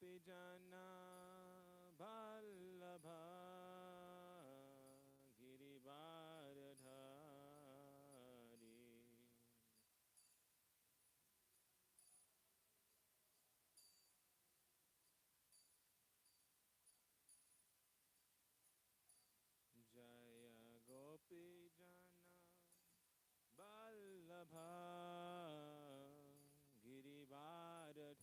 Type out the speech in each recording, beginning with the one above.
Gopijana Vallabha Girivaradhari Jaya Gopijana Vallabha Girivaradhari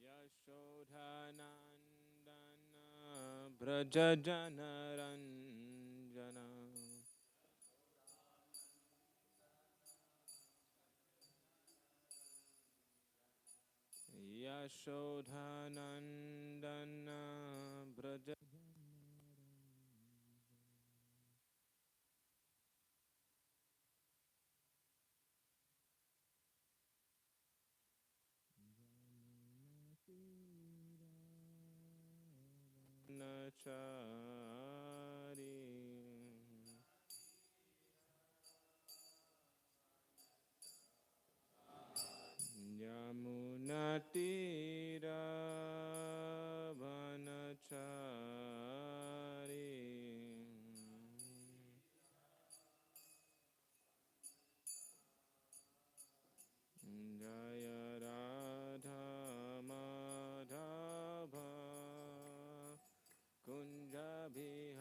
Yashodhanandana Brajajanaranjana Yashodhanandana Braja Nachari Yamunatira Vanachari Jaya Radha Madhava Kunja Bihari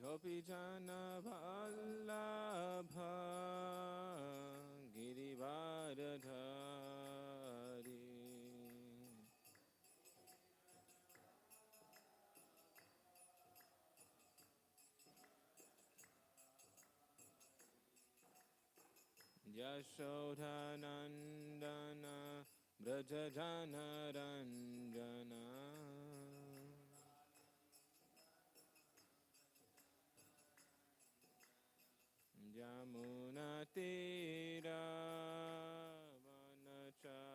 Gopijana Vallabha Girivaradhari Yashodhanandana Brajajanaranjana Yamunatira Vanachari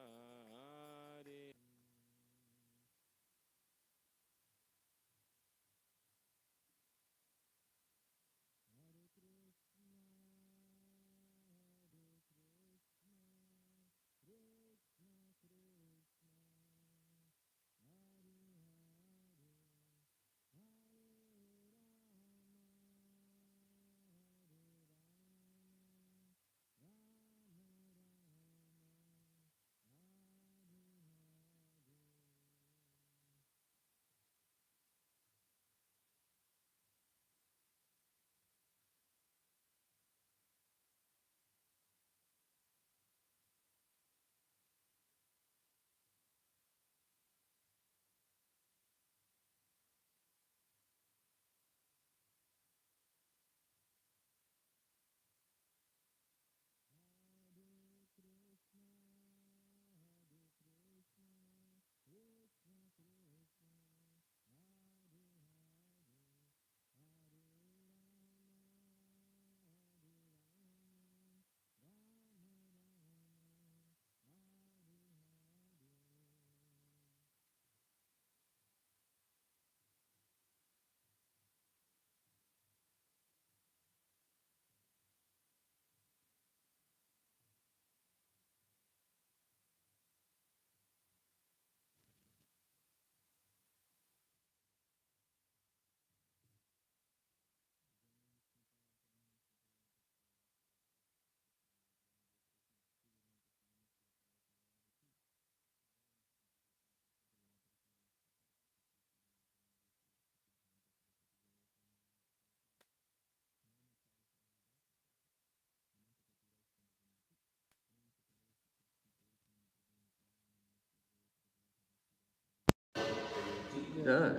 Duh.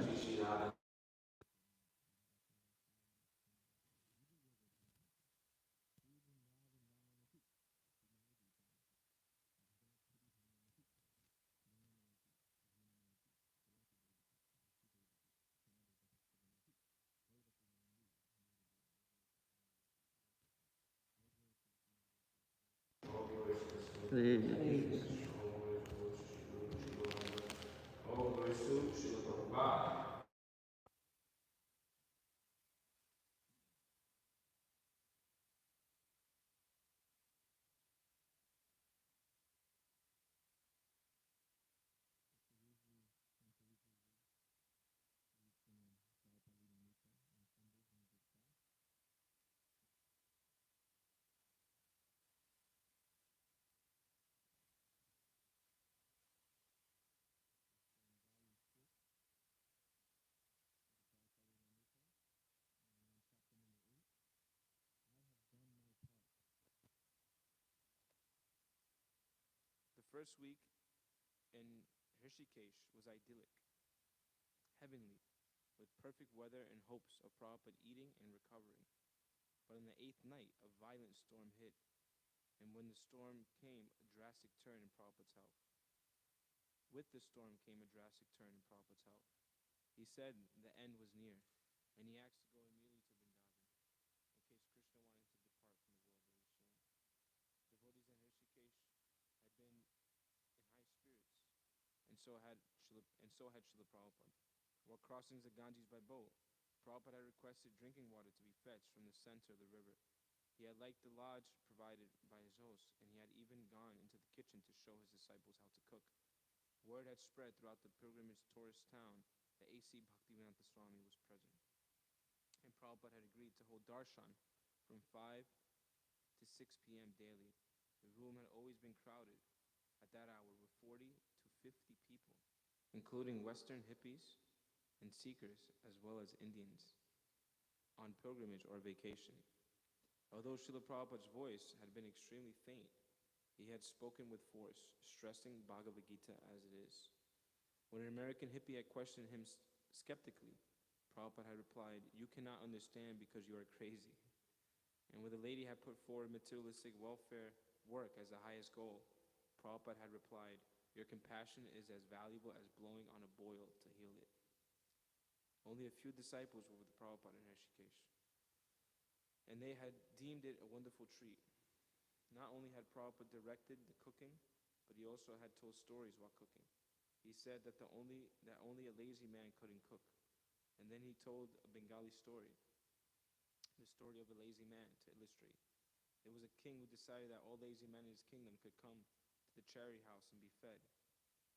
The first week in Rishikesh was idyllic, heavenly, with perfect weather and hopes of Prabhupada eating and recovering. But on the eighth night, a violent storm hit, and when the storm came, a drastic turn in Prabhupada's health. With the storm came a drastic turn in Prabhupada's health. He said the end was near, and he asked to go immediately to Vrindavan, in case Krishna wanted to depart from the world very soon. Devotees in Rishikesh had been in high spirits, and so had Srila Prabhupada. While crossing the Ganges by boat, Prabhupada had requested drinking water to be fetched from the center of the river. He had liked the lodge provided by his host, and he had even gone into the kitchen to show his disciples how to cook. Word had spread throughout the pilgrimage tourist town that A.C. Bhaktivedanta Swami was present, and Prabhupada had agreed to hold darshan from 5 to 6 p.m. daily. The room had always been crowded at that hour with 40 to 50 people, including Western hippies and seekers, as well as Indians on pilgrimage or vacation. Although Srila Prabhupada's voice had been extremely faint, he had spoken with force, stressing Bhagavad Gita as it is. When an American hippie had questioned him skeptically, Prabhupada had replied, "You cannot understand because you are crazy." And when the lady had put forward materialistic welfare work as the highest goal, Prabhupada had replied, "Your compassion is as valuable as blowing on a boil to heal it." Only a few disciples were with Prabhupada in Rishikesh, and they had deemed it a wonderful treat. Not only had Prabhupada directed the cooking, but he also had told stories while cooking. He said that only a lazy man couldn't cook. And then he told a Bengali story, the story of a lazy man, to illustrate. There was a king who decided that all lazy men in his kingdom could come to the charity house and be fed.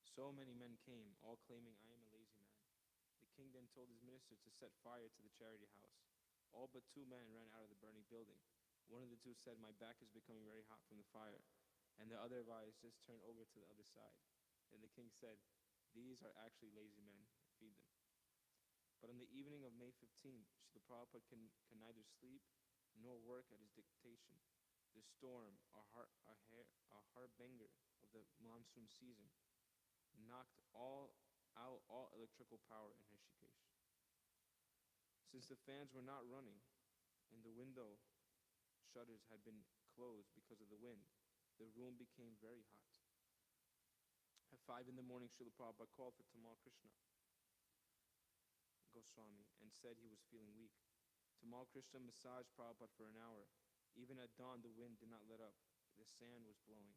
So many men came, all claiming, "I am a lazy man." The king then told his ministers to set fire to the charity house. All but two men ran out of the burning building. One of the two said, "My back is becoming very hot from the fire." And the other advised, "Just turn over to the other side." Then the king said, "These are actually lazy men. Feed them." But on the evening of May 15th, Srila Prabhupada can neither sleep nor work at his dictation. The storm, a harbinger of the monsoon season, knocked out all electrical power in Rishikesh. Since the fans were not running and the window shutters had been closed because of the wind, the room became very hot. At 5 in the morning, Srila Prabhupada called for Tamal Krishna Goswami and said he was feeling weak. Tamal Krishna massaged Prabhupada for an hour. Even at dawn, the wind did not let up. The sand was blowing.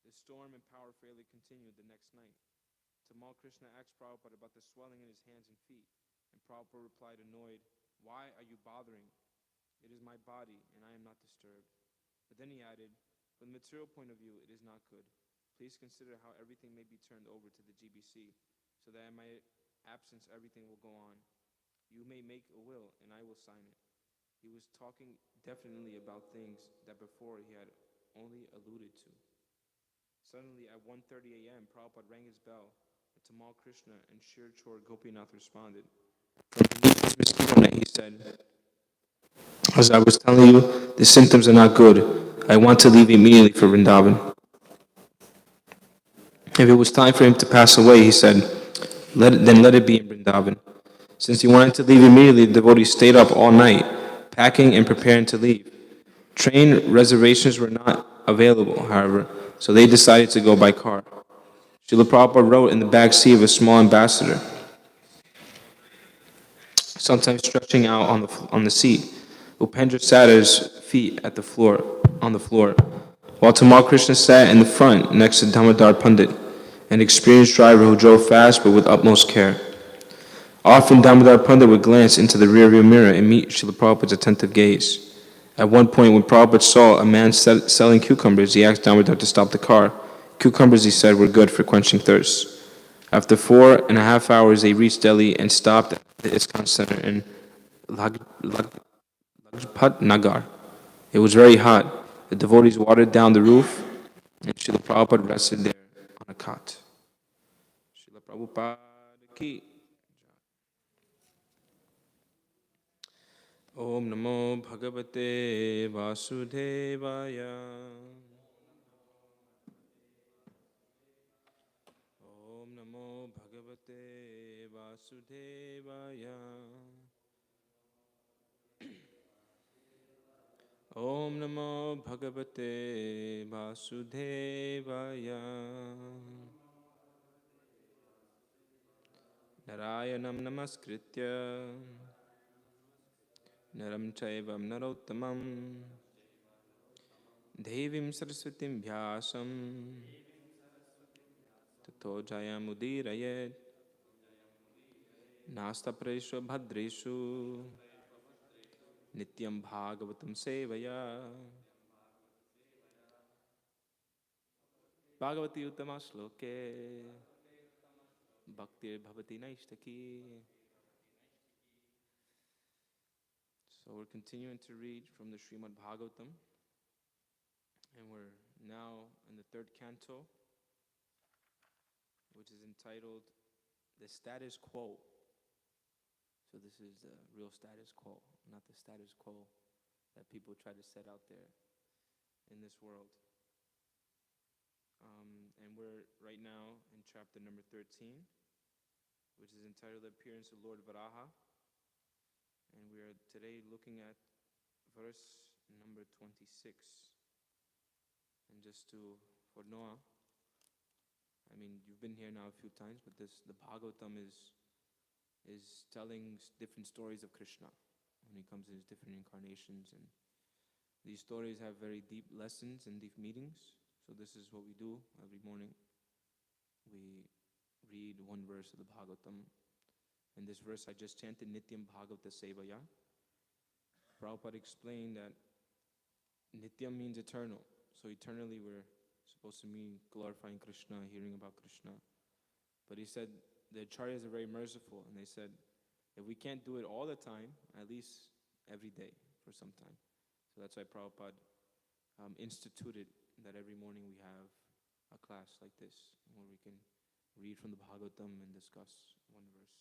The storm and power failure continued the next night. Tamal Krishna asked Prabhupada about the swelling in his hands and feet, and Prabhupada replied, annoyed, "Why are you bothering? It is my body, and I am not disturbed." But then he added, "From the material point of view, it is not good. Please consider how everything may be turned over to the GBC, so that in my absence everything will go on. You may make a will, and I will sign it." He was talking definitely about things that before he had only alluded to. Suddenly, at 1:30 a.m., Prabhupada rang his bell, and Tamal Krishna and Shir Chor Gopinath responded. From beneath his mosquito net, he said, "As I was telling you, the symptoms are not good. I want to leave immediately for Vrindavan." If it was time for him to pass away, he said, then let it be in Vrindavan. Since he wanted to leave immediately, the devotees stayed up all night, packing and preparing to leave. Train reservations were not available, however, so they decided to go by car. Srila Prabhupada rode in the back seat of a small ambassador, sometimes stretching out on the seat. Upendra sat at his feet on the floor. while Tamal Krishna sat in the front next to Damodar Pandit, an experienced driver who drove fast but with utmost care. Often Damodar Pandit would glance into the rearview mirror and meet Srila Prabhupada's attentive gaze. At one point, when Prabhupada saw a man selling cucumbers, he asked Damodar to stop the car. Cucumbers, he said, were good for quenching thirst. After 4.5 hours, they reached Delhi and stopped at the ISKCON Center in Lajpat Nagar. It was very hot. The devotees watered down the roof, and Srila Prabhupada rested there on a cot. Srila Prabhupada ki. Om Namo Bhagavate Vasudevaya. Om Namo Bhagavate Vasudevaya. Om Namo Bhagavate Vasudevaya. Narayanam Namaskritya Naram Chaivam Narottamam Devim Saraswatim Vyasam Tato Jayamudirayet Nasta Preshu Bhadreshu Nityam Bhagavatam Sevaya. Bhagavati Uttama Shloke Bhaktir Bhavati Naishtaki. So we're continuing to read from the Srimad Bhagavatam, and we're now in the third canto, which is entitled The Status Quo. So this is the real status quo, not the status quo that people try to set out there in this world. And we're right now in chapter number 13, which is entitled The Appearance of Lord Varaha. And we are today looking at verse number 26. And just for Noah, I mean, you've been here now a few times, but the Bhagavatam is telling different stories of Krishna when he comes in his different incarnations. And these stories have very deep lessons and deep meanings. So this is what we do every morning. We read one verse of the Bhagavatam. In this verse I just chanted, Nityam Bhagavata Sevaya. Prabhupada explained that Nityam means eternal. So eternally we're supposed to be glorifying Krishna, hearing about Krishna. But he said the acharyas are very merciful, and they said if we can't do it all the time, at least every day for some time. So that's why Prabhupada instituted that every morning we have a class like this where we can read from the Bhagavatam and discuss one verse.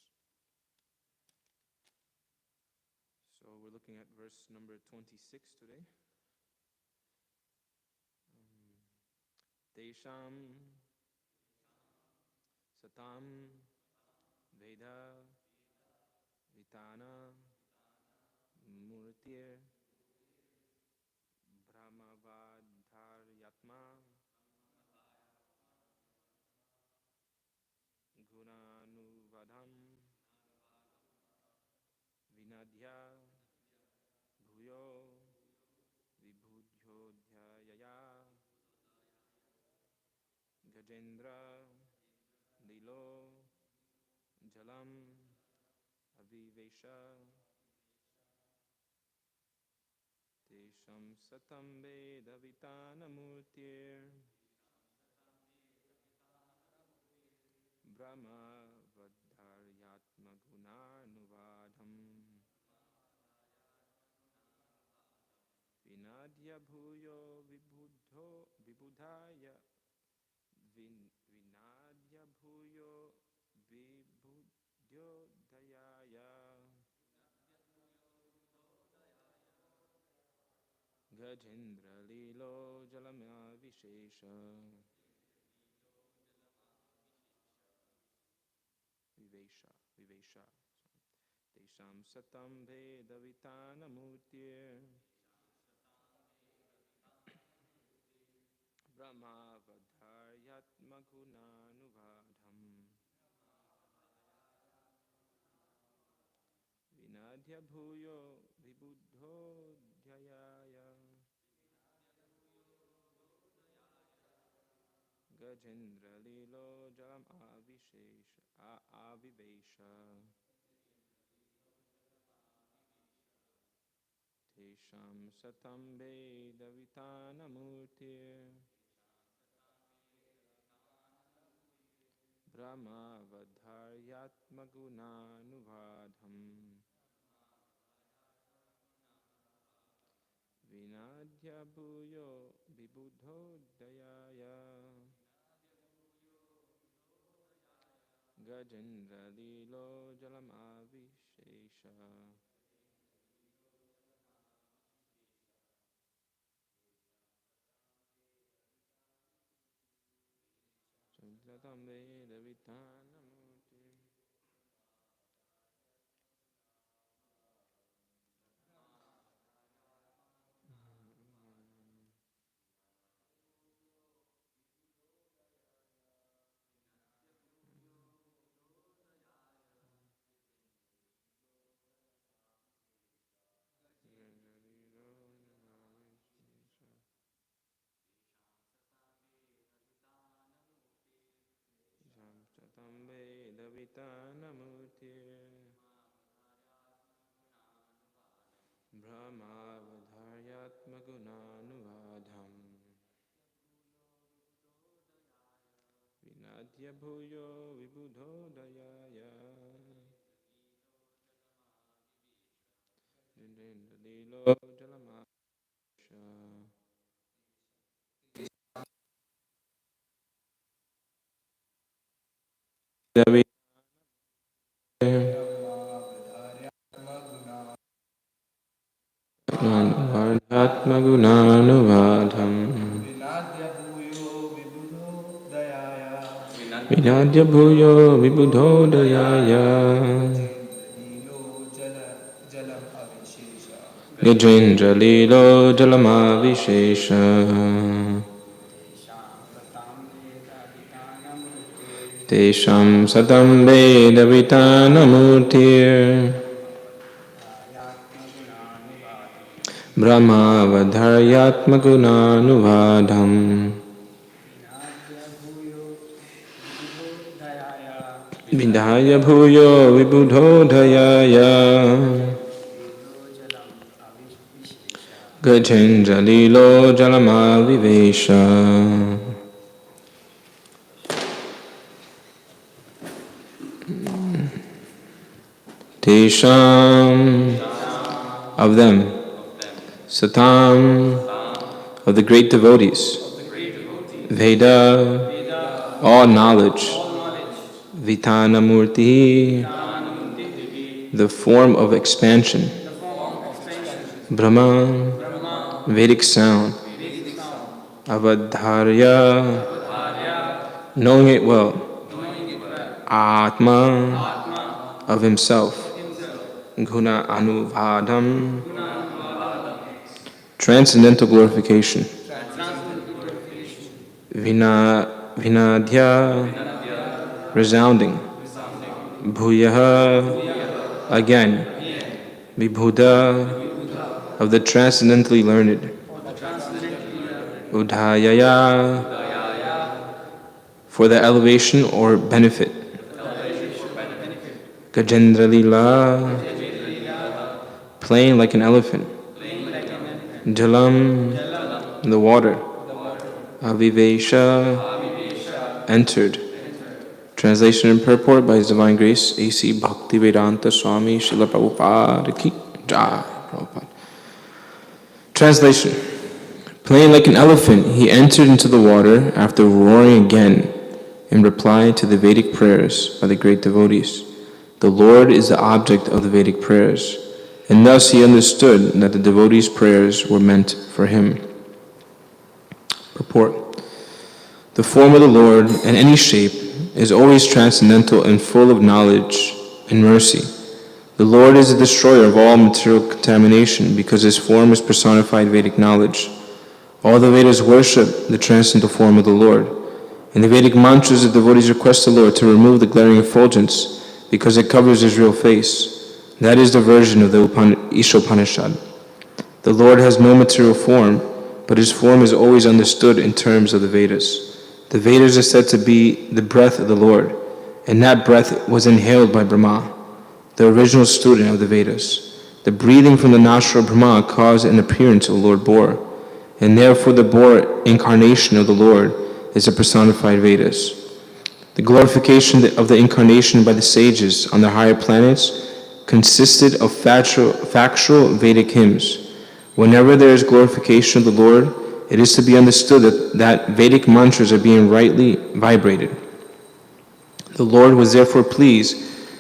So we're looking at verse number 26 today. Desham Satam Veda Vitana Murtir Brahma Vadharyatma Gunanuvadham Vinadhya Bhuyo Vibhudhyodhyaya Gajendra Lilo Jalam Avivesha Tesham Satam Veda Vitana Murtir Brahma Vadharyatma Gunanuvadham Vinadhya Bhuyo Vibhudhaya Vinadhya Bhuyo Vibhudyodhayaya Gajendra Lilo Jalama Vishesha Vivesha Tesham Satam Veda Vitana Murtir Brahma Vadharyatma Gunanuvadham Vinadhya Bhuyo Vibhudyodhyaya Gajendra Lilo Jalam Avivesha Tesham Satam Vedavitana Murtir Brahma Vadharyatma Gunanuvadham Vinadya Bhuyo Vibudho Dayaya Gajendra Lilo Jalam Avishesha Satam Vedavitana Murtir Satam Vedavitana Murtir Brahma Vadharyatma Gunanuvadham Vinadya Bhuyo Vibudho Dayaya Jindendra Lilo Jalamasha Davi Vadharyatma Gunanuvadham Vinadya Bhuyo Vibudho Dayaya Gajendra Lilo Jalamavishesha Tesham Satam Vedavitana Brahma Vadharyatma Gunanuvadham Vidhaya Bhuyo Vibudho Dayaya Gajendra Lilo Jalamavivesha Tesham of them Satam of the great devotees Veda all knowledge Vitanamurti the form of expansion Brahma Vedic sound Avadharya knowing it well Atma of himself Guna Anuvadam transcendental glorification Vinadya resounding Bhuyaha again Vibhuda of the transcendently learned Udhayaya for the elevation or benefit Gajendra Lila playing like an elephant Jalam the water Avivesha entered. Translation and purport by His Divine Grace A.C. Bhaktivedanta Swami Srila Prabhupada Ki Jai. Prabhupada. Translation. Playing like an elephant, he entered into the water after roaring again in reply to the Vedic prayers by the great devotees. The Lord is the object of the Vedic prayers, and thus he understood that the devotees' prayers were meant for him. Purport. The form of the Lord, in any shape, is always transcendental and full of knowledge and mercy. The Lord is the destroyer of all material contamination because his form is personified Vedic knowledge. All the Vedas worship the transcendental form of the Lord. In the Vedic mantras, the devotees request the Lord to remove the glaring effulgence because it covers his real face. That is the version of the Ishopanishad. The Lord has no material form, but his form is always understood in terms of the Vedas. The Vedas are said to be the breath of the Lord, and that breath was inhaled by Brahma, the original student of the Vedas. The breathing from the nostril of Brahma caused an appearance of the Lord Boar, and therefore the boar incarnation of the Lord is the personified Vedas. The glorification of the incarnation by the sages on the higher planets consisted of factual Vedic hymns. Whenever there is glorification of the Lord, it is to be understood that Vedic mantras are being rightly vibrated. The Lord was therefore pleased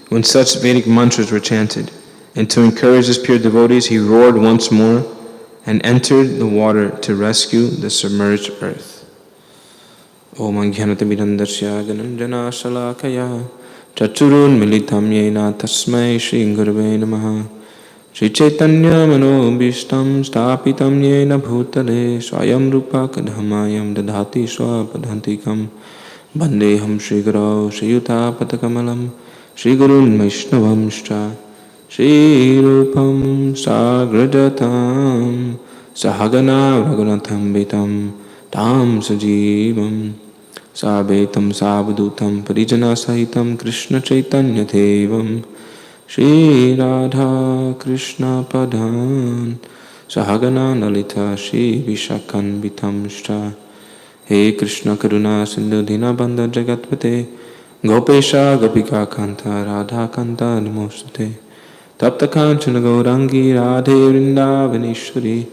when such Vedic mantras were chanted, and to encourage his pure devotees, he roared once more and entered the water to rescue the submerged earth. Om Ajnanatimidandasya Gananjana Shalakaya Chachurun Militam Yena Tasmai Shri Gurave Namaha Shri Chaitanya Mano Bhishtam Stapitam Yena Bhutale Swayam Rupa Kadhamayam Dadhati Swapadhantikam Bandeham Shri Guru Shri Yuta Patakamalam Shri Gurun Vaishnavamshcha Shri Rupam Sagrajatam Sahagana Raghunatham Vitam Tam Sajivam Sabetam Sabadutam Parijana Sahitam Krishna Chaitanya Devam Shri Radha Krishna Padhan Sahagana Lalita Shri Vishakan Vitamshcha He Krishna Karuna Sindhu Dinabandha Jagatpate Gopesha Gopika Kanta Radha Kanta Namostate Tapta Kanchana Gaurangi Radhe Vrindavaneshwari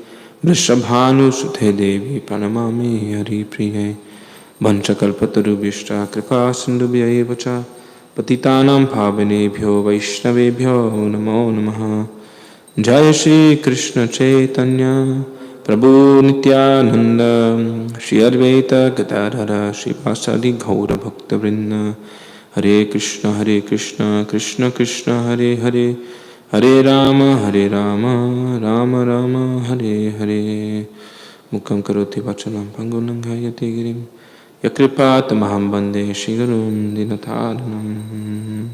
Vrishabhanu Suthe Devi Pranamami Hari Priye Vanchakalpatarubhishta Kripa Sindhubhya Evacha Patitanam Pavanebhyo Vaishnavebhyo Namo Namaha Jaya Shri Krishna Chaitanya Prabhu Nityananda Shri Advaita Gadadhara Shri Vasadi Gaura Bhakta Vrinda Hare Krishna Krishna Krishna Hare Hare Hare Rama Rama Rama Hare Hare Mukam karoti vachanam pangunam ghayate girim Yakripat maham bande shigarum dinataranam.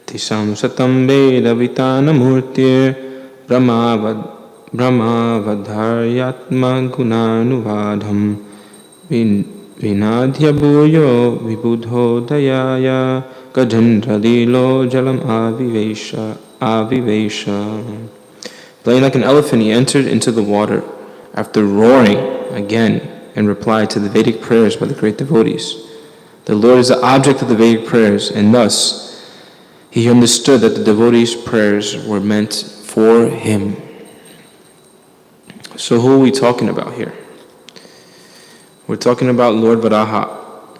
Tisam satam veda vitana murtir Brahma vadharyatma gunanuvadham Vinadhya bhuyo vibudho dayaya Gajendradilo jalam avivesha. Playing like an elephant, he entered into the water after roaring again in reply to the Vedic prayers by the great devotees. The Lord is the object of the Vedic prayers, and thus he understood that the devotees' prayers were meant for him. So who are we talking about here? We're talking about Lord Varaha.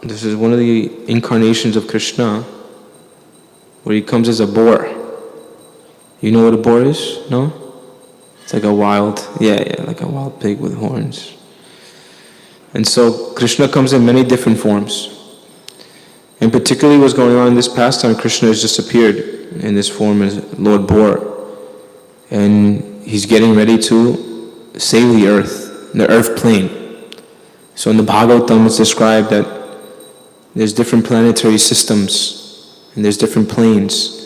This is one of the incarnations of Krishna, where he comes as a boar. You know what a boar is? No? It's like a wild, like a wild pig with horns. And so Krishna comes in many different forms. And particularly what's going on in this pastime, Krishna has just appeared in this form as Lord Boar. And he's getting ready to save the earth plane. So in the Bhagavatam it's described that there's different planetary systems and there's different planes.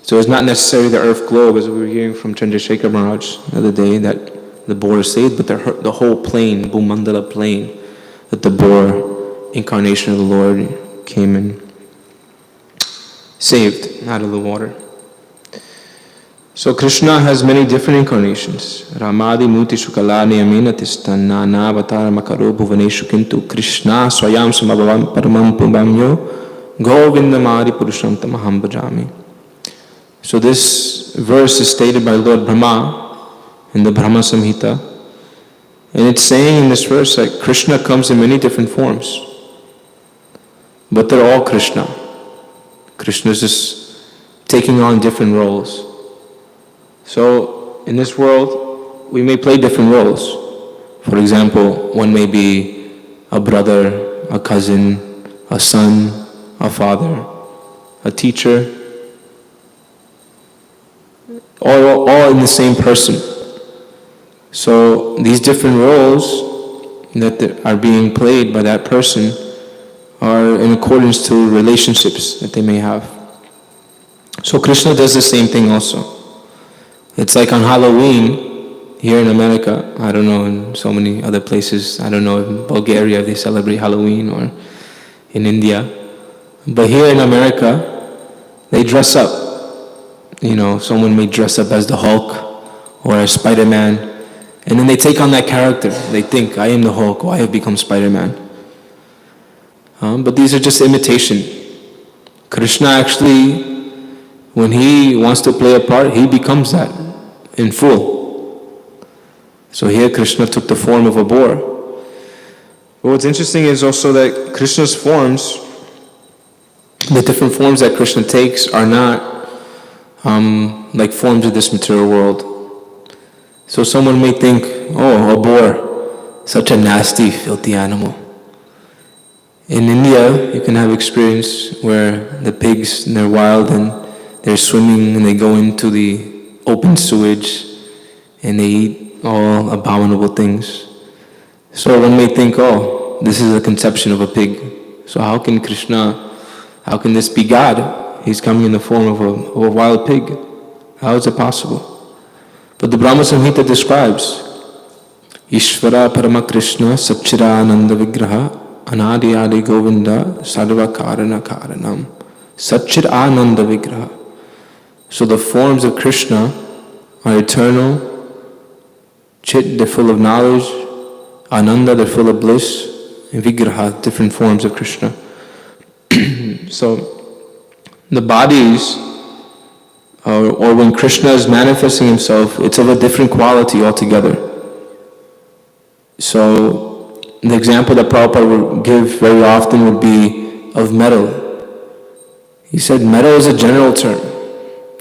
So it's not necessarily the earth globe, as we were hearing from Chandrasekhar Maharaj the other day, that the boar is saved, but the whole plane, Bhumandala plane, that the boar incarnation of the Lord came and saved out of the water. So Krishna has many different incarnations. Ramadi Muti Sukalani Amina Tistana Navatar Makaro Bhuvaneshu Kintu Krishna Swayam Samabhavam Paramam Pumbamyo Govindamari Purusham Tamaham Bhajami. So this verse is stated by Lord Brahma in the Brahma Samhita. And it's saying in this verse that Krishna comes in many different forms. But they're all Krishna. Krishna is just taking on different roles. So in this world, we may play different roles. For example, one may be a brother, a cousin, a son, a father, a teacher, all in the same person. So these different roles that are being played by that person are in accordance to relationships that they may have. So Krishna does the same thing also. It's like on Halloween, here in America, I don't know, in so many other places, I don't know, in Bulgaria they celebrate Halloween, or in India. But here in America, they dress up. Someone may dress up as the Hulk or as Spider-Man, and then they take on that character. They think, I am the Hulk, or I have become Spider-Man. But these are just imitation. Krishna actually, when he wants to play a part, he becomes that in full. So here Krishna took the form of a boar. But what's interesting is also that Krishna's forms, the different forms that Krishna takes, are not like forms of this material world. So someone may think, oh, a boar, such a nasty, filthy animal. In India, you can have experience where the pigs, they're wild and they're swimming and they go into the open sewage and they eat all abominable things. So one may think, oh, this is a conception of a pig. So how can this be God? He's coming in the form of a wild pig. How is it possible? But the Brahma Samhita describes Ishvara Parama Krishna Satchidananda Vigraha Anadi Adi Govinda Sarva Karana Karanam Satchidananda Vigraha. So the forms of Krishna are eternal. Chit, they're full of knowledge. Ananda, they're full of bliss. And Vigraha, different forms of Krishna. So the bodies, or when Krishna is manifesting himself, it's of a different quality altogether. So the example that Prabhupada would give very often would be of metal. He said metal is a general term.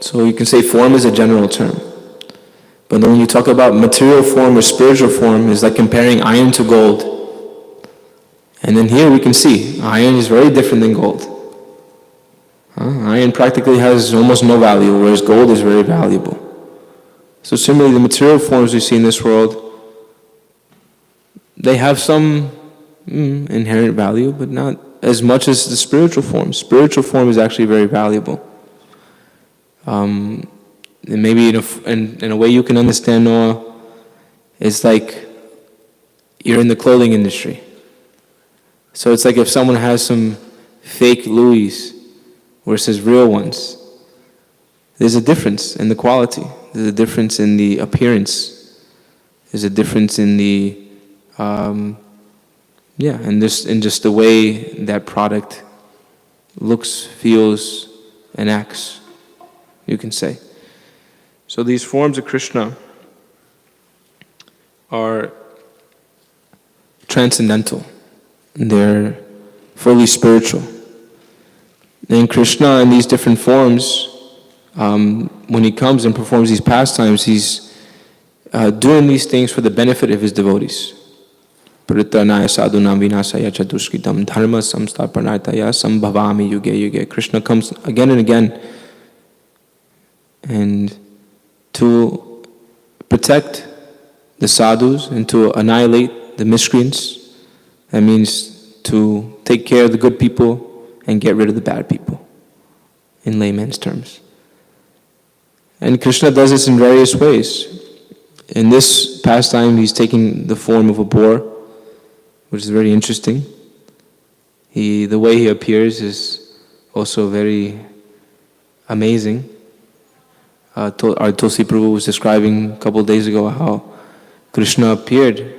So you can say form is a general term. But then when you talk about material form or spiritual form, it's like comparing iron to gold. And then here we can see, iron is very different than gold. Iron practically has almost no value, whereas gold is very valuable. So similarly, the material forms we see in this world, they have some inherent value, but not as much as the spiritual form. Spiritual form is actually very valuable. And maybe in a way you can understand, Noah, it's like you're in the clothing industry. So it's like if someone has some fake Louis versus real ones, there's a difference in the quality. There's a difference in the appearance. There's a difference in the, and just the way that product looks, feels, and acts, you can say. So these forms of Krishna are transcendental. They're fully spiritual. And Krishna in these different forms, when he comes and performs these pastimes, he's doing these things for the benefit of his devotees. Paritanaya sadhunam vinasaya chadushkitam dharma samsthapanartaya sambhavami yuge yuge. Krishna comes again and again and to protect the sadhus and to annihilate the miscreants. That means to take care of the good people and get rid of the bad people, in layman's terms. And Krishna does this in various ways. In this pastime, he's taking the form of a boar, which is very interesting. The way he appears is also very amazing. Our Tulsi Prabhu was describing a couple of days ago how Krishna appeared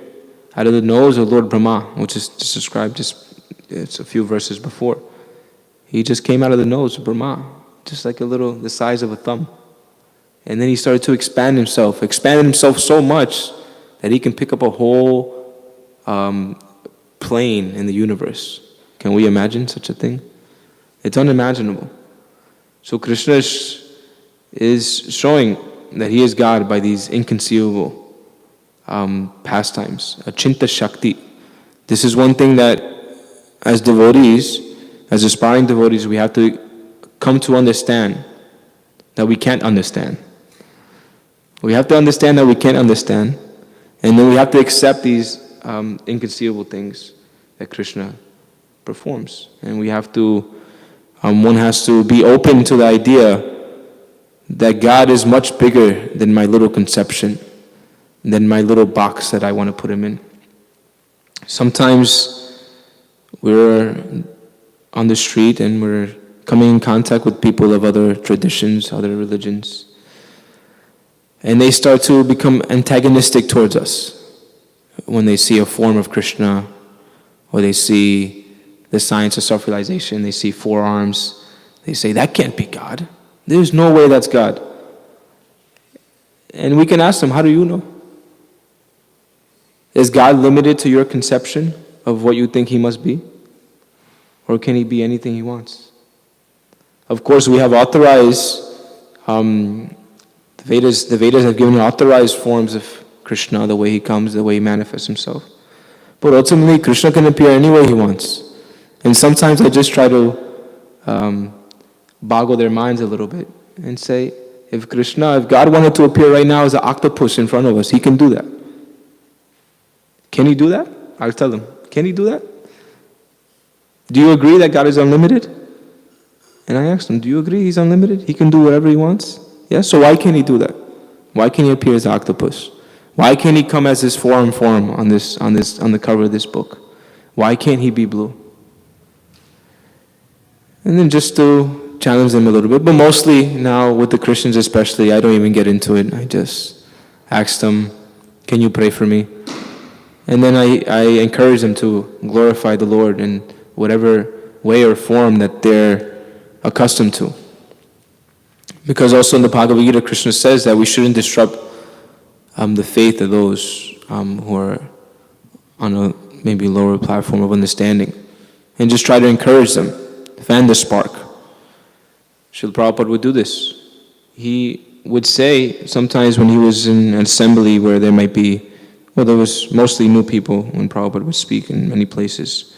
out of the nose of Lord Brahma, which is just described it's a few verses before. He just came out of the nose of Brahma, just like the size of a thumb. And then he started to expanded himself so much that he can pick up a whole plane in the universe. Can we imagine such a thing? It's unimaginable. So Krishna is showing that he is God by these inconceivable pastimes, Achinta Shakti. This is one thing that as devotees, as aspiring devotees, we have to come to understand that we can't understand. We have to understand that we can't understand, and then we have to accept these inconceivable things that Krishna performs. And we have to, one has to be open to the idea that God is much bigger than my little conception. than my little box that I want to put him in. Sometimes we're on the street and we're coming in contact with people of other traditions, other religions, and they start to become antagonistic towards us when they see a form of Krishna, or they see the science of self-realization, they see 4 arms, they say, that can't be God. There's no way that's God. And we can ask them, how do you know? Is God limited to your conception of what you think he must be? Or can he be anything he wants? Of course, we have authorized, the Vedas have given authorized forms of Krishna, the way he comes, the way he manifests himself. But ultimately, Krishna can appear any way he wants. And sometimes I just try to boggle their minds a little bit and say, if God wanted to appear right now as an octopus in front of us, he can do that. Can he do that? I'll tell them, can he do that? Do you agree that God is unlimited? And I asked them, do you agree he's unlimited? He can do whatever he wants? Yeah, so why can't he do that? Why can't he appear as an octopus? Why can't he come as this form on the cover of this book? Why can't he be blue? And then just to challenge them a little bit, but mostly now with the Christians especially, I don't even get into it. I just ask them, can you pray for me? And then I encourage them to glorify the Lord in whatever way or form that they're accustomed to. Because also in the Bhagavad Gita, Krishna says that we shouldn't disrupt the faith of those who are on a maybe lower platform of understanding, and just try to encourage them, fan the spark. Srila Prabhupada would do this. He would say sometimes when he was in an assembly where there might be, there was mostly new people when Prabhupada would speak in many places.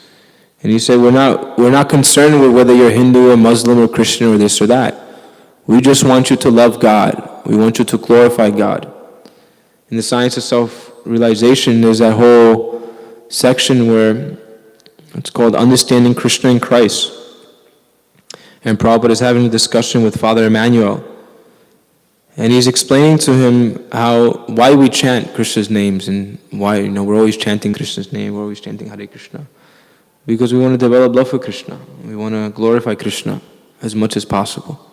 And he said, we're not concerned with whether you're Hindu or Muslim or Christian or this or that. We just want you to love God. We want you to glorify God. In the science of self-realization, there's that whole section where it's called Understanding Krishna and Christ. And Prabhupada is having a discussion with Father Emmanuel. And he's explaining to him why we chant Krishna's names and why we're always chanting Krishna's name, we're always chanting Hare Krishna. Because we want to develop love for Krishna. We want to glorify Krishna as much as possible.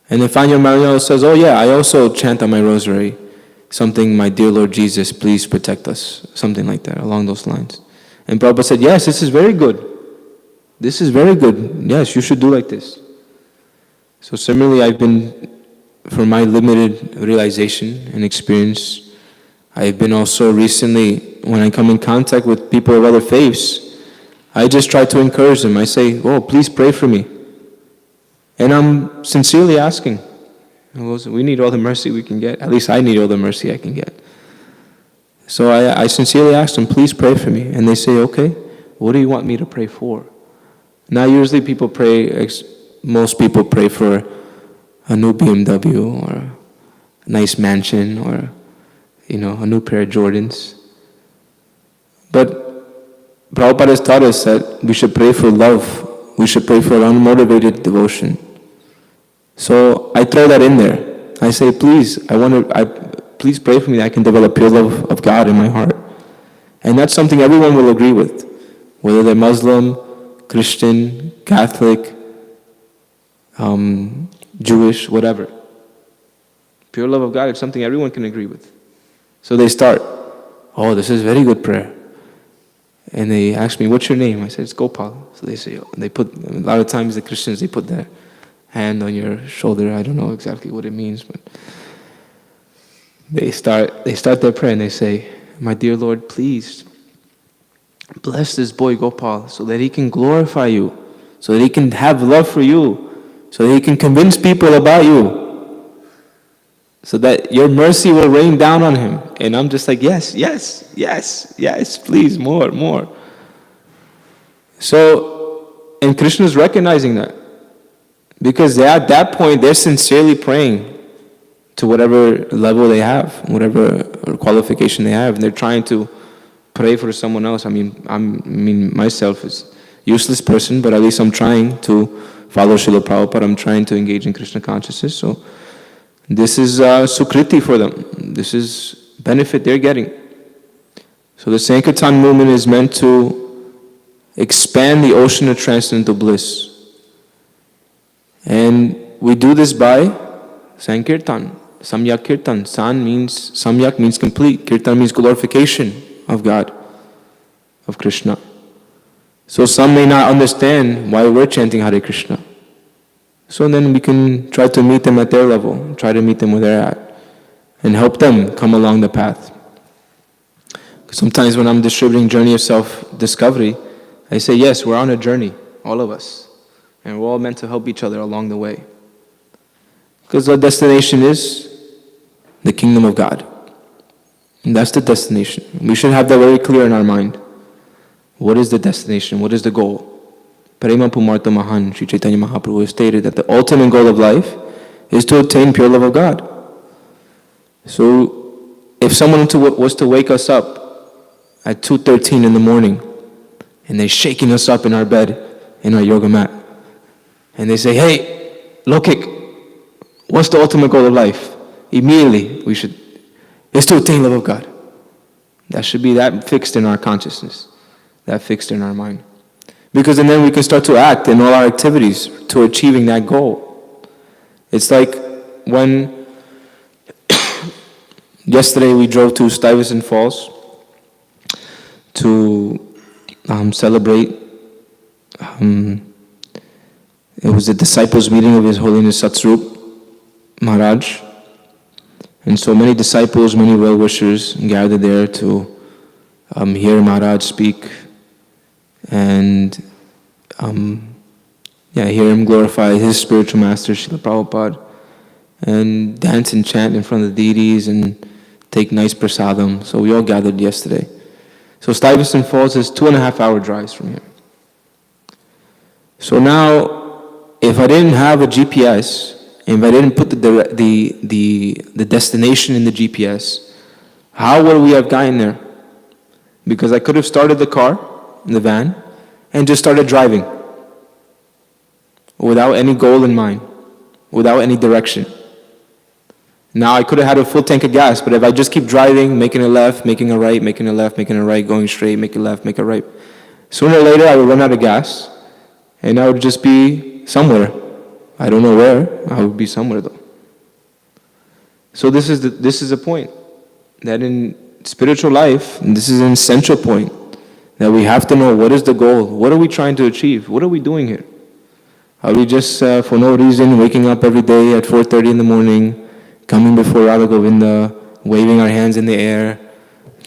And then Father Emmanuel says, oh yeah, I also chant on my rosary something, my dear Lord Jesus, please protect us. Something like that, along those lines. And Prabhupada said, yes, this is very good. This is very good. Yes, you should do like this. So similarly, I've been, for my limited realization and experience, I've been also recently, when I come in contact with people of other faiths, I just try to encourage them. I say, oh, please pray for me. And I'm sincerely asking. We need all the mercy we can get. At least I need all the mercy I can get. So I sincerely ask them, please pray for me. And they say, okay, what do you want me to pray for? Now usually most people pray for a new BMW or a nice mansion or a new pair of Jordans. But Prabhupada has taught us that we should pray for love. We should pray for unmotivated devotion. So I throw that in there. I say, please pray for me that I can develop pure love of God in my heart. And that's something everyone will agree with, whether they're Muslim, Christian, Catholic, Jewish, whatever. Pure love of God is something everyone can agree with. So they start, oh, this is very good prayer. And they ask me, what's your name? I said, it's Gopal. So they say, they put, a lot of times the Christians, they put their hand on your shoulder. I don't know exactly what it means, but they start their prayer and they say, my dear Lord, please bless this boy Gopal so that he can glorify you, so that he can have love for you, so that he can convince people about you, so that your mercy will rain down on him. And I'm just like, yes, yes, yes, yes, please, more. So, and Krishna's recognizing that. Because at that point, they're sincerely praying to whatever level they have, whatever qualification they have, and they're trying to pray for someone else. I mean, myself is a useless person, but at least I'm trying to follow Srila Prabhupada. I'm trying to engage in Krishna consciousness. So this is Sukriti for them. This is benefit they're getting. So the Sankirtan movement is meant to expand the ocean of transcendental bliss. And we do this by Sankirtan, Samyak Kirtan. Samyak means complete, Kirtan means glorification of God, of Krishna. So some may not understand why we're chanting Hare Krishna. So then we can try to meet them at their level, try to meet them where they're at, and help them come along the path. Sometimes when I'm distributing Journey of Self-Discovery, I say, yes, we're on a journey, all of us. And we're all meant to help each other along the way. Because our destination is the kingdom of God. And that's the destination. We should have that very clear in our mind. What is the destination? What is the goal? Prema Pumartha Mahan, Sri Chaitanya Mahaprabhu has stated that the ultimate goal of life is to attain pure love of God. So, if someone was to wake us up at 2:13 in the morning, and they're shaking us up in our bed, in our yoga mat, and they say, hey, Lokik, what's the ultimate goal of life? Immediately, is to attain love of God. That should be that fixed in our consciousness, that fixed in our mind. Because then we can start to act in all our activities to achieving that goal. It's like when yesterday we drove to Stuyvesant Falls to celebrate. It was the disciples' meeting of His Holiness Satsrup Maharaj. And so many disciples, many well-wishers gathered there to hear Maharaj speak and hear him glorify his spiritual master, Srila Prabhupada, and dance and chant in front of the deities and take nice prasadam. So we all gathered yesterday. So Stuyvesant Falls is 2.5-hour drives from here. So now, if I didn't have a GPS, and if I didn't put the destination in the GPS, how would we have gotten there? Because I could have started the car, in the van, and just started driving without any goal in mind, without any direction. Now I could have had a full tank of gas, but if I just keep driving, making a left, making a right, making a left, making a right, going straight, make a left, make a right, sooner or later I would run out of gas, and I would just be somewhere. I don't know where, I would be somewhere though. So this is a point, that in spiritual life, and this is an essential point, that we have to know what is the goal, what are we trying to achieve, what are we doing here? Are we just for no reason waking up every day at 4:30 in the morning, coming before Radha Govinda, waving our hands in the air,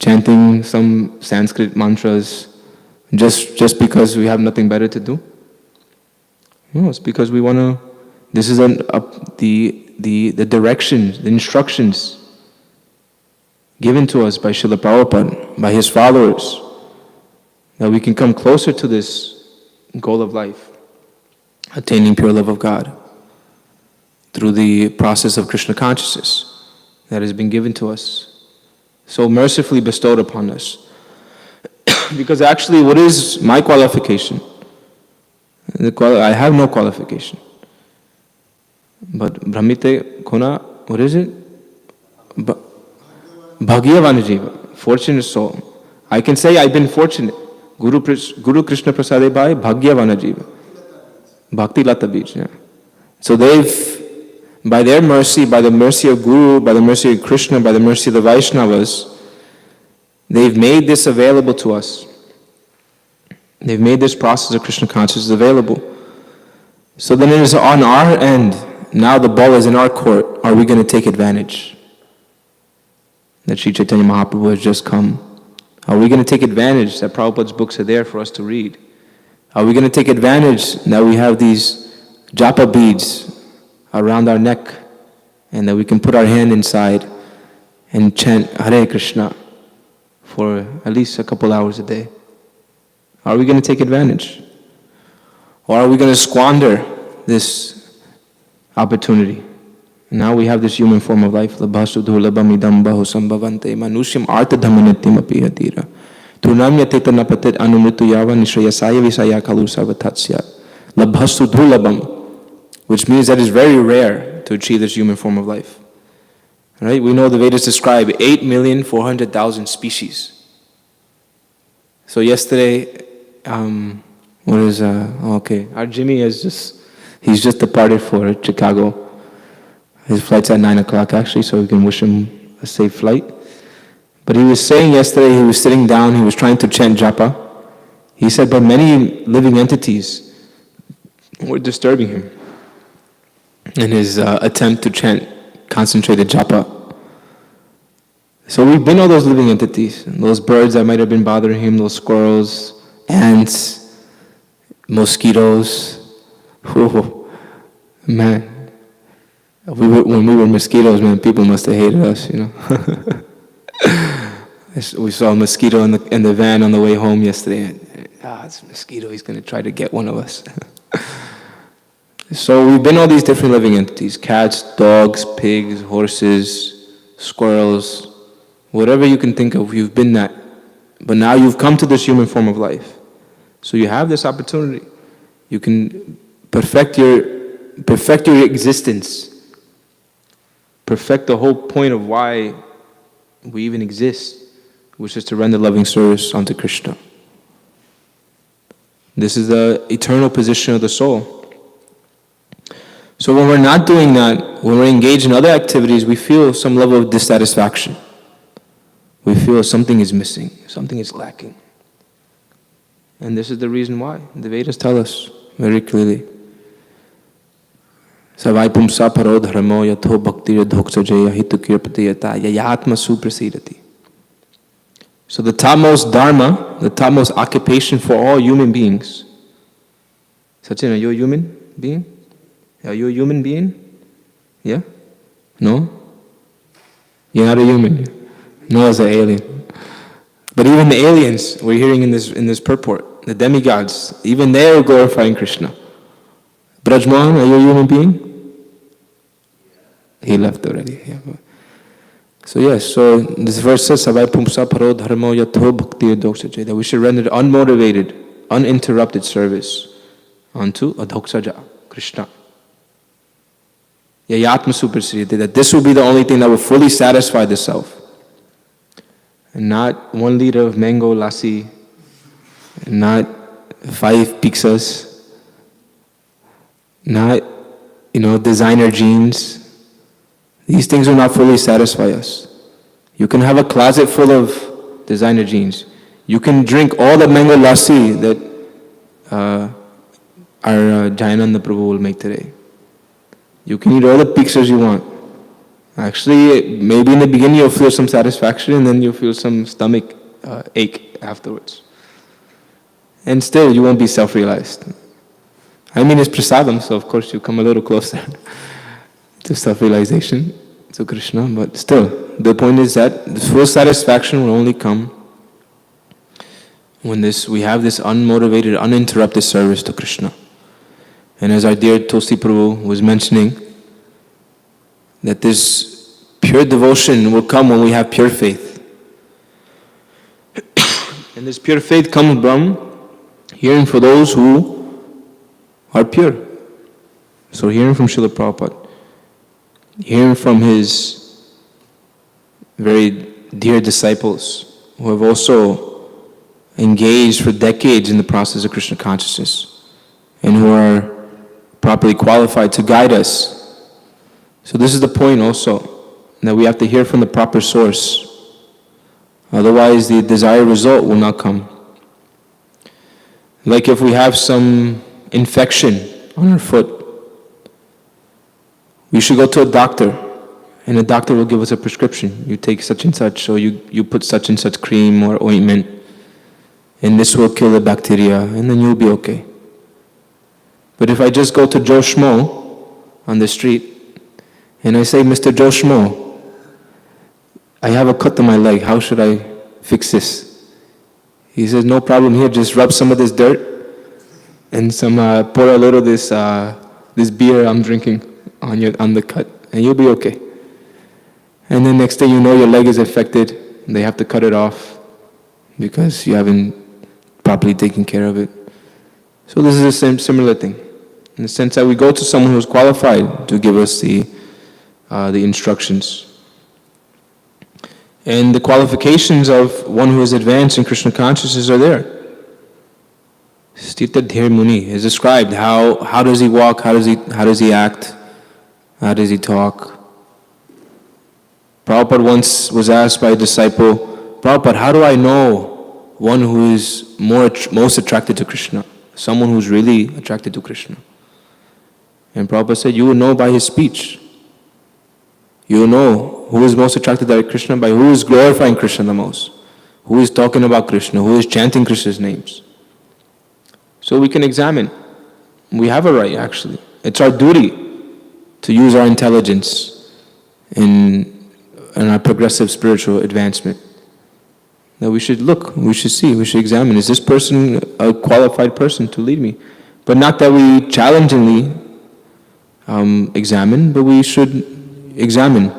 chanting some Sanskrit mantras, just because we have nothing better to do? No, it's because we want to, this is the directions, the instructions given to us by Srila Prabhupada, by his followers, that we can come closer to this goal of life, attaining pure love of God, through the process of Krishna consciousness that has been given to us, so mercifully bestowed upon us. Because actually, what is my qualification? I have no qualification. But Brahmite Kona, what is it? Bhagyavana Jiva, fortunate soul. I can say I've been fortunate. Guru Krishna Prasade Bhai, Bhagyavana Jiva. Bhakti Lata Bij, yeah. So by their mercy, by the mercy of Guru, by the mercy of Krishna, by the mercy of the Vaishnavas, they've made this available to us. They've made this process of Krishna consciousness available. So then it is on our end, now the ball is in our court. Are we going to take advantage that Sri Chaitanya Mahaprabhu has just come? Are we going to take advantage that Prabhupada's books are there for us to read? Are we going to take advantage that we have these japa beads around our neck and that we can put our hand inside and chant Hare Krishna for at least a couple hours a day? Are we going to take advantage? Or are we going to squander this opportunity? Now we have this human form of life. Labhasudhulabam idam bahusambhavante manusyam artadhamanityam apihatira. Trunamyate tanapatit anumritu yava nishrayasaya visaya kalu sarvatatsya. Labhasudhulabam, which means that it's very rare to achieve this human form of life. Right? We know the Vedas describe 8,400,000 species. So yesterday, our Jimmy he's just departed for Chicago. His flight's at 9 o'clock actually, so we can wish him a safe flight. But he was saying yesterday, he was sitting down, he was trying to chant japa. He said, but many living entities were disturbing him in his attempt to chant concentrated japa. So we've been all those living entities, those birds that might have been bothering him, those squirrels, ants, mosquitoes. Oh, man. When we were mosquitoes, man, people must have hated us, We saw a mosquito in the van on the way home yesterday. It's a mosquito, he's going to try to get one of us. So we've been all these different living entities, cats, dogs, pigs, horses, squirrels, whatever you can think of, you've been that. But now you've come to this human form of life. So you have this opportunity. You can perfect your existence. Perfect the whole point of why we even exist, which is to render loving service unto Krishna. This is the eternal position of the soul. So when we're not doing that, when we're engaged in other activities, we feel some level of dissatisfaction. We feel something is missing, something is lacking. And this is the reason why. The Vedas tell us very clearly. Savai pumsa paro dharmo yatho bhaktir dhoksajeya hitu kirpatiyata yayatma suprasidati. So the topmost dharma, the topmost occupation for all human beings. Sachin, are you a human being? Are you a human being? Yeah? No? You're not a human. Noah's an alien. But even the aliens, we're hearing in this purport, the demigods, even they are glorifying Krishna. Brajman, are you a human being? He left already. Yeah. So yes, so this verse says, Savai pumsa paro dharmo yatho bhakti adhoksaja, that we should render unmotivated, uninterrupted service unto Adhoksaja, Krishna. Yayatma suprasriyate, that this will be the only thing that will fully satisfy the self. And not 1 liter of mango lassi, and not 5 pizzas, not, designer jeans. These things will not fully satisfy us. You can have a closet full of designer jeans. You can drink all the mango lassi that our Jayananda Prabhu will make today. You can eat all the pizzas you want. Actually, maybe in the beginning you'll feel some satisfaction and then you'll feel some stomach ache afterwards. And still, you won't be self-realized. It's prasadam, so of course you come a little closer to self-realization, to Krishna, but still, the point is that the full satisfaction will only come when we have this unmotivated, uninterrupted service to Krishna. And as our dear Tulsi Prabhu was mentioning, that this pure devotion will come when we have pure faith. And this pure faith comes from hearing for those who are pure. So hearing from Srila Prabhupada, hearing from his very dear disciples who have also engaged for decades in the process of Krishna consciousness and who are properly qualified to guide us. So this is the point also, that we have to hear from the proper source. Otherwise the desired result will not come. Like if we have some infection on our foot, we should go to a doctor, and the doctor will give us a prescription. You take such and such, or you put such and such cream or ointment, and this will kill the bacteria, and then you'll be okay. But if I just go to Joe Schmo on the street, and I say, Mr. Joe Schmo, I have a cut on my leg, how should I fix this? He says, no problem here, just rub some of this dirt, and pour a little this beer I'm drinking on the cut, and you'll be okay. And then next thing you know, your leg is affected, and they have to cut it off because you haven't properly taken care of it. So this is a similar thing, in the sense that we go to someone who's qualified to give us the instructions. And the qualifications of one who is advanced in Krishna consciousness are there. Stita Dhir Muni is described how does he walk, how does he act, how does he talk. Prabhupada once was asked by a disciple, Prabhupada, how do I know one who is most attracted to Krishna? Someone who's really attracted to Krishna. And Prabhupada said, you will know by his speech. You will know who is most attracted to Krishna by who is glorifying Krishna the most, who is talking about Krishna, who is chanting Krishna's names. So we can examine. We have a right, actually. It's our duty to use our intelligence in our progressive spiritual advancement. That we should look, we should see, we should examine. Is this person a qualified person to lead me? But not that we challengingly examine, but we should examine.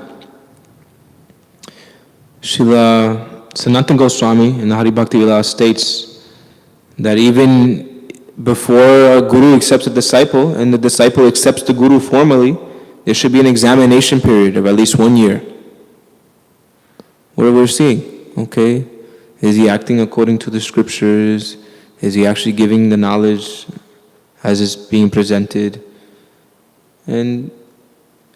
Srila Sanatana Goswami in the Hari Bhakti Vilas states that even before a guru accepts a disciple and the disciple accepts the guru formally, there should be an examination period of at least 1 year. What are we seeing? Okay, is he acting according to the scriptures? Is he actually giving the knowledge as it's being presented? And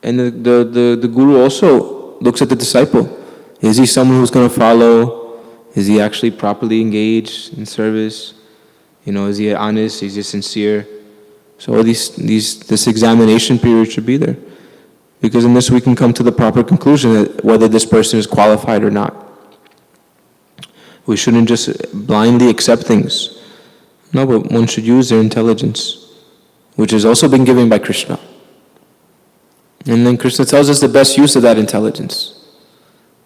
the guru also looks at the disciple. Is he someone who's going to follow? Is he actually properly engaged in service? Is he honest? Is he sincere? So this examination period should be there. Because in this we can come to the proper conclusion that whether this person is qualified or not. We shouldn't just blindly accept things. No, but one should use their intelligence, which has also been given by Krishna. And then Krishna tells us the best use of that intelligence.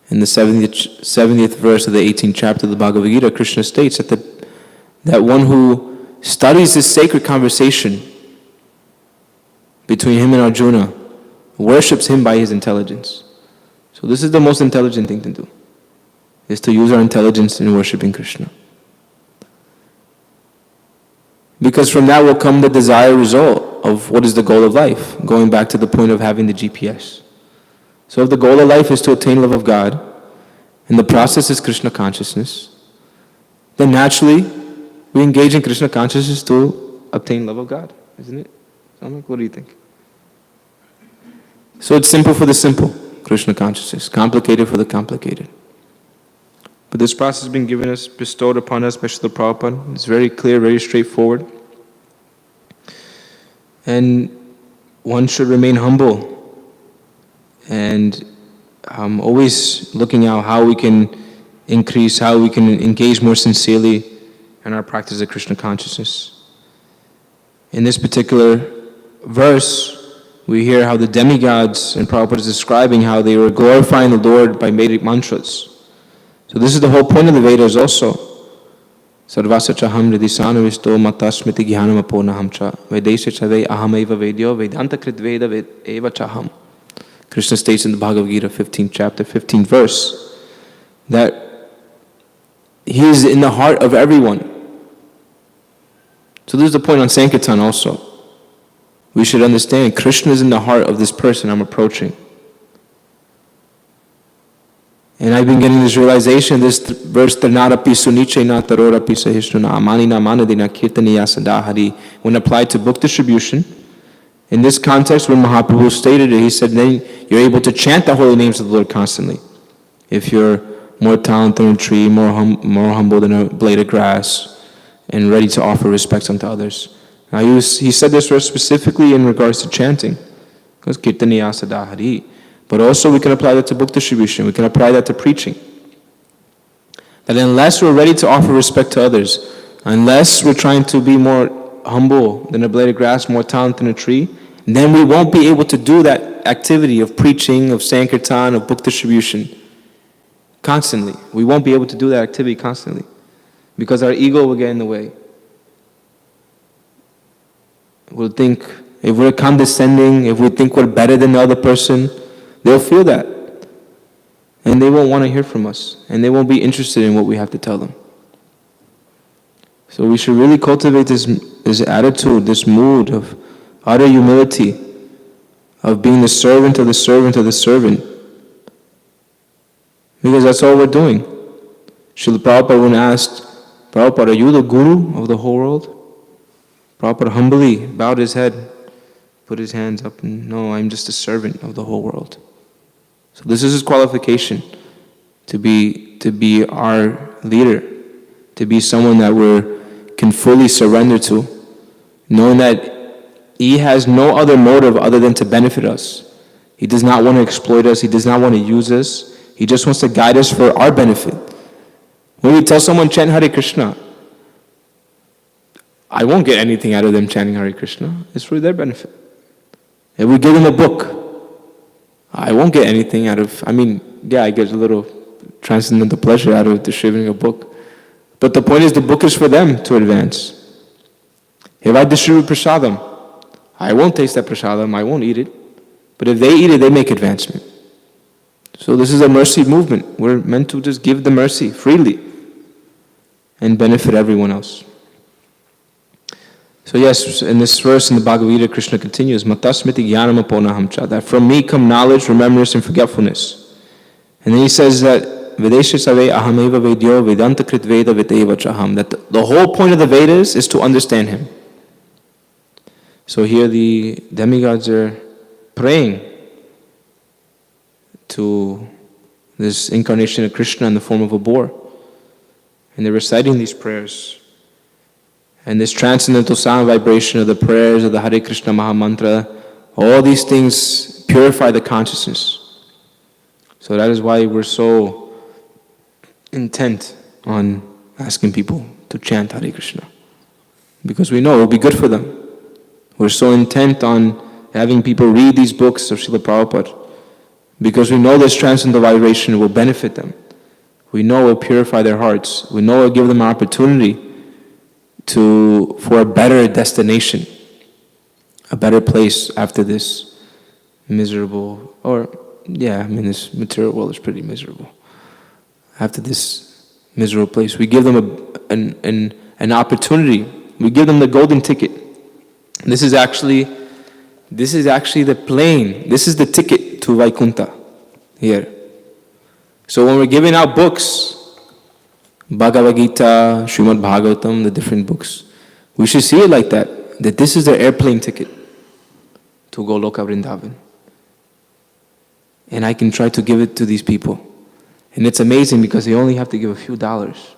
In the 70th verse of the 18th chapter of the Bhagavad Gita, Krishna states that one who studies this sacred conversation between him and Arjuna worships him by his intelligence. So this is the most intelligent thing to do, is to use our intelligence in worshipping Krishna. Because from that will come the desired result of what is the goal of life, going back to the point of having the GPS. So if the goal of life is to attain love of God, and the process is Krishna consciousness, then naturally we engage in Krishna consciousness to obtain love of God, isn't it? Samik, what do you think? So it's simple for the simple, Krishna consciousness, complicated for the complicated. But this process has been given us, bestowed upon us by Srila Prabhupada. It's very clear, very straightforward. And one should remain humble and always looking out how we can increase, how we can engage more sincerely in our practice of Krishna consciousness. In this particular verse, we hear how the demigods, and Prabhupada is describing how they were glorifying the Lord by Vedic mantras. So this is the whole point of the Vedas also. Sarvasa chaham ridisana visto matasmiti jnanam aponaham cha vedesha chave aham eva vedyo vedanta krit veda eva chaham. Krishna states in the Bhagavad Gita 15th chapter, 15th verse, that He is in the heart of everyone. So this is the point on Sankirtan also. We should understand Krishna is in the heart of this person I'm approaching. And I've been getting this realization, this verse, Tarnarapi suniche na tarorapi sahishnuna amani na manadina kirtaniya sadahari, when applied to book distribution. In this context, when Mahaprabhu stated it, he said, then you're able to chant the holy names of the Lord constantly. If you're more talented than a tree, more humble than a blade of grass, and ready to offer respects unto others. Now he said this verse specifically in regards to chanting, because kirtaniya sadahari. But also we can apply that to book distribution, we can apply that to preaching. That unless we're ready to offer respect to others, unless we're trying to be more humble than a blade of grass, more talented than a tree, then we won't be able to do that activity of preaching, of Sankirtan, of book distribution constantly. We won't be able to do that activity constantly because our ego will get in the way. We'll think, if we're condescending, if we think we're better than the other person, they'll feel that. And they won't want to hear from us. And they won't be interested in what we have to tell them. So we should really cultivate this attitude, this mood of utter humility, of being the servant of the servant of the servant. Because that's all we're doing. Srila Prabhupada, when asked, Prabhupada, are you the guru of the whole world? Prabhupada humbly bowed his head, put his hands up, and no, I'm just a servant of the whole world. So this is his qualification, to be our leader, to be someone that we can fully surrender to, knowing that he has no other motive other than to benefit us. He does not want to exploit us. He does not want to use us. He just wants to guide us for our benefit. When we tell someone chant Hare Krishna, I won't get anything out of them chanting Hare Krishna. It's for their benefit. If we give them a book, I won't get anything out of, I get a little transcendental pleasure out of distributing a book. But the point is, the book is for them to advance. If I distribute prasadam, I won't taste that prasadam, I won't eat it. But if they eat it, they make advancement. So this is a mercy movement. We're meant to just give the mercy freely and benefit everyone else. So yes, in this verse in the Bhagavad Gita, Krishna continues, Matasmiti jnanam aponahamcha, that from me come knowledge, remembrance, and forgetfulness. And then he says that Vedesha save ahameva vedyo vedanta krit veda viteva chaham, that the whole point of the Vedas is to understand him. So here the demigods are praying to this incarnation of Krishna in the form of a boar. And they're reciting these prayers. And this transcendental sound vibration of the prayers of the Hare Krishna Maha Mantra, all these things purify the consciousness. So that is why we're so intent on asking people to chant Hare Krishna. Because we know it will be good for them. We're so intent on having people read these books of Srila Prabhupada. Because we know this transcendental vibration will benefit them. We know it will purify their hearts. We know it will give them an opportunity for a better destination, a better place after this miserable, this material world is pretty miserable. After this miserable place, we give them an opportunity. We give them the golden ticket. This is actually the plane. This is the ticket to Vaikuntha here. So when we're giving out books, Bhagavad Gita, Srimad Bhagavatam, the different books, we should see it like that this is their airplane ticket to Goloka Vrindavan. And I can try to give it to these people. And it's amazing because they only have to give a few dollars.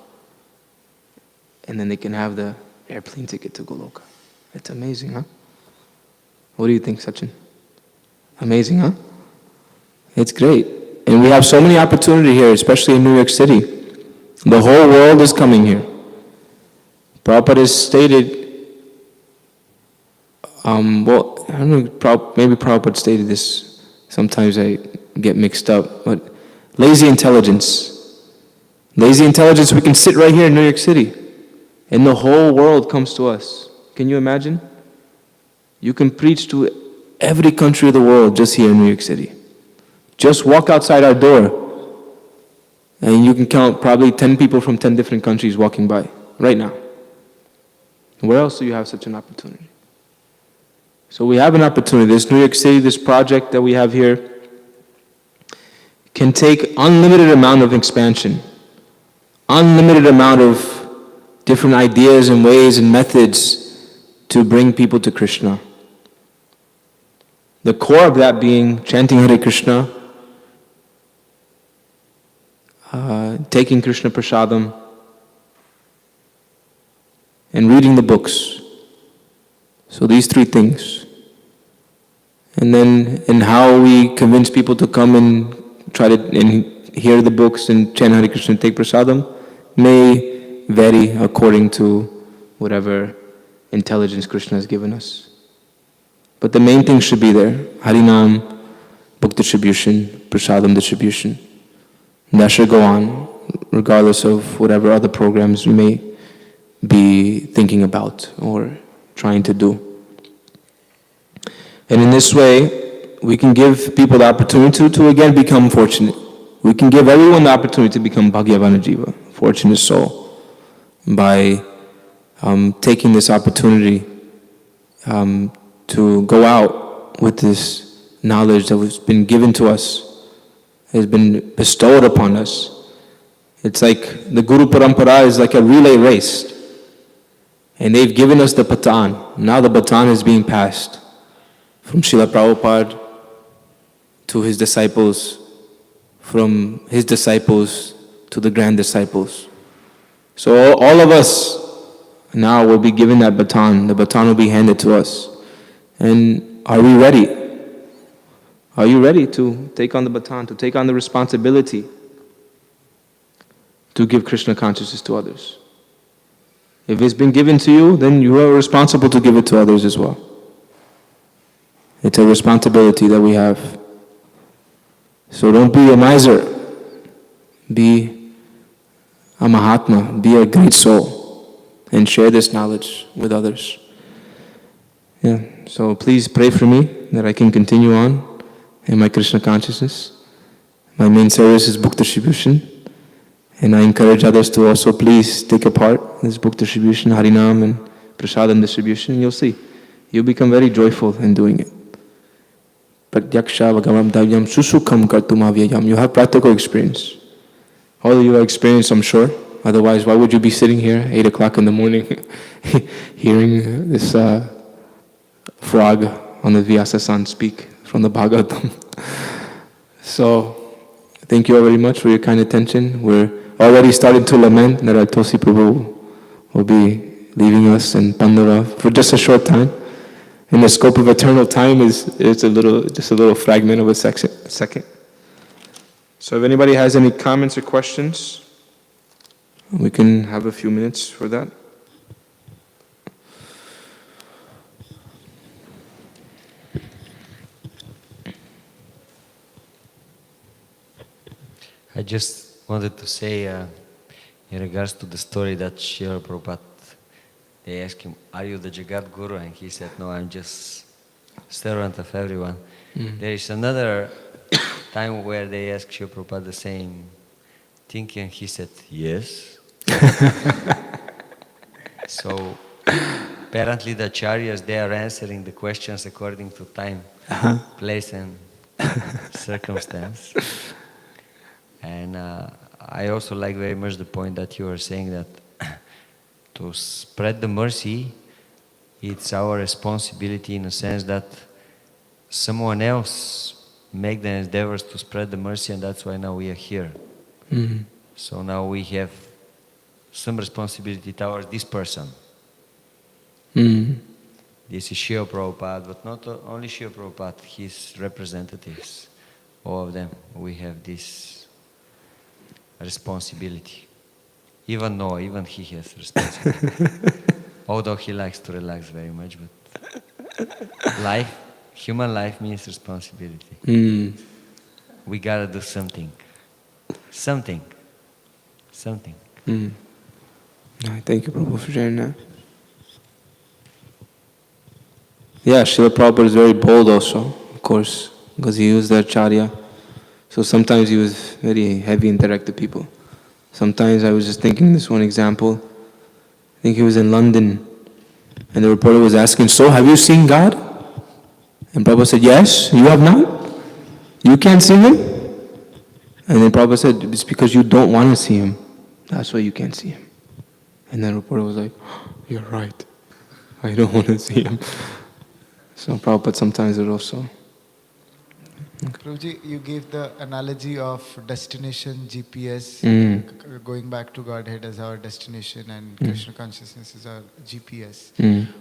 And then they can have the airplane ticket to Goloka. It's amazing, huh? What do you think, Sachin? Amazing, huh? It's great. And we have so many opportunity here, especially in New York City. The whole world is coming here. Prabhupada has stated, I don't know, maybe Prabhupada stated this, sometimes I get mixed up, but lazy intelligence. Lazy intelligence, we can sit right here in New York City, and the whole world comes to us. Can you imagine? You can preach to every country of the world just here in New York City. Just walk outside our door, and you can count probably 10 people from 10 different countries walking by right now. Where else do you have such an opportunity? So we have an opportunity. This New York City, this project that we have here, can take unlimited amount of expansion, unlimited amount of different ideas and ways and methods to bring people to Krishna. The core of that being chanting Hare Krishna, taking Krishna Prasadam, and reading the books. So these three things. And then in how we convince people to come and try to hear the books and chant Hare Krishna and take Prasadam may vary according to whatever intelligence Krishna has given us. But the main thing should be there. Harinam, book distribution, Prasadam distribution. And that should go on, regardless of whatever other programs we may be thinking about or trying to do. And in this way, we can give people the opportunity to again become fortunate. We can give everyone the opportunity to become Bhagyavana Jiva, fortunate soul, by taking this opportunity to go out with this knowledge that has been given to us has been bestowed upon us. It's like the Guru Parampara is like a relay race. And they've given us the baton. Now the baton is being passed from Srila Prabhupada to his disciples, from his disciples to the grand disciples. So all of us now will be given that baton. The baton will be handed to us. And are we ready? Are you ready to take on the baton, to take on the responsibility to give Krishna consciousness to others? If it's been given to you, then you are responsible to give it to others as well. It's a responsibility that we have. So don't be a miser. Be a Mahatma. Be a great soul. And share this knowledge with others. Yeah. So please pray for me that I can continue on in my Krishna consciousness. My main service is book distribution. And I encourage others to also please take a part in this book distribution, Harinam and Prasadam distribution, and you'll see. You'll become very joyful in doing it. Pratyaksha Bhagavam Davyam Susukham Kartumavyayam. You have practical experience. All of you have experience, I'm sure. Otherwise, why would you be sitting here 8 o'clock in the morning hearing this frog on the Vyasa-san speak from the Bhagavatam? So, thank you all very much for your kind attention. We're already starting to lament that our Tosi Prabhu will be leaving us in Pandava for just a short time. And the scope of eternal time is just a little fragment of a second. So if anybody has any comments or questions, we can have a few minutes for that. I just wanted to say in regards to the story that Srila Prabhupada, they asked him, are you the Jagat Guru? And he said, no, I'm just servant of everyone. There is another time where they asked Srila Prabhupada the same thing, and he said, yes. So apparently the acharyas, they are answering the questions according to time, place and circumstance. And I also like very much the point that you were saying that to spread the mercy, it's our responsibility in a sense that someone else make the endeavors to spread the mercy, and that's why now we are here. So now we have some responsibility towards this person. This is Srila Prabhupada, but not only Srila Prabhupada, his representatives, all of them. We have this responsibility. Even Noah, even he has responsibility. Although he likes to relax very much, but human life means responsibility. We gotta do something. Something. Thank you, Prabhu, for sharing that. Yeah, Srila Prabhupada is very bold also, of course, because he was the Acharya. So sometimes he was very heavy and direct to people. Sometimes I was just thinking this one example. I think he was in London, and the reporter was asking, so have you seen God? And Prabhupada said, yes, you have not? You can't see Him? And then Prabhupada said, it's because you don't want to see Him. That's why you can't see Him. And then the reporter was like, you're right. I don't want to see Him. So Prabhupada sometimes is also... Prabhuji, you gave the analogy of destination, GPS, going back to Godhead as our destination and Krishna consciousness is our GPS.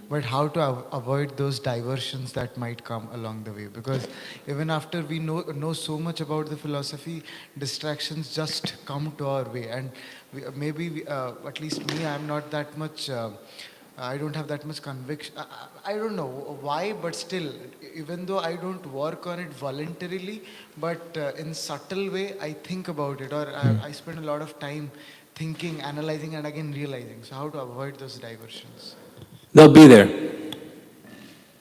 But how to avoid those diversions that might come along the way? Because even after we know so much about the philosophy, distractions just come to our way. And at least me, I'm not that much... I don't have that much conviction. I don't know why, but still, even though I don't work on it voluntarily, but in subtle way, I think about it, or I spend a lot of time thinking, analyzing, and again realizing. So how to avoid those diversions? They'll be there.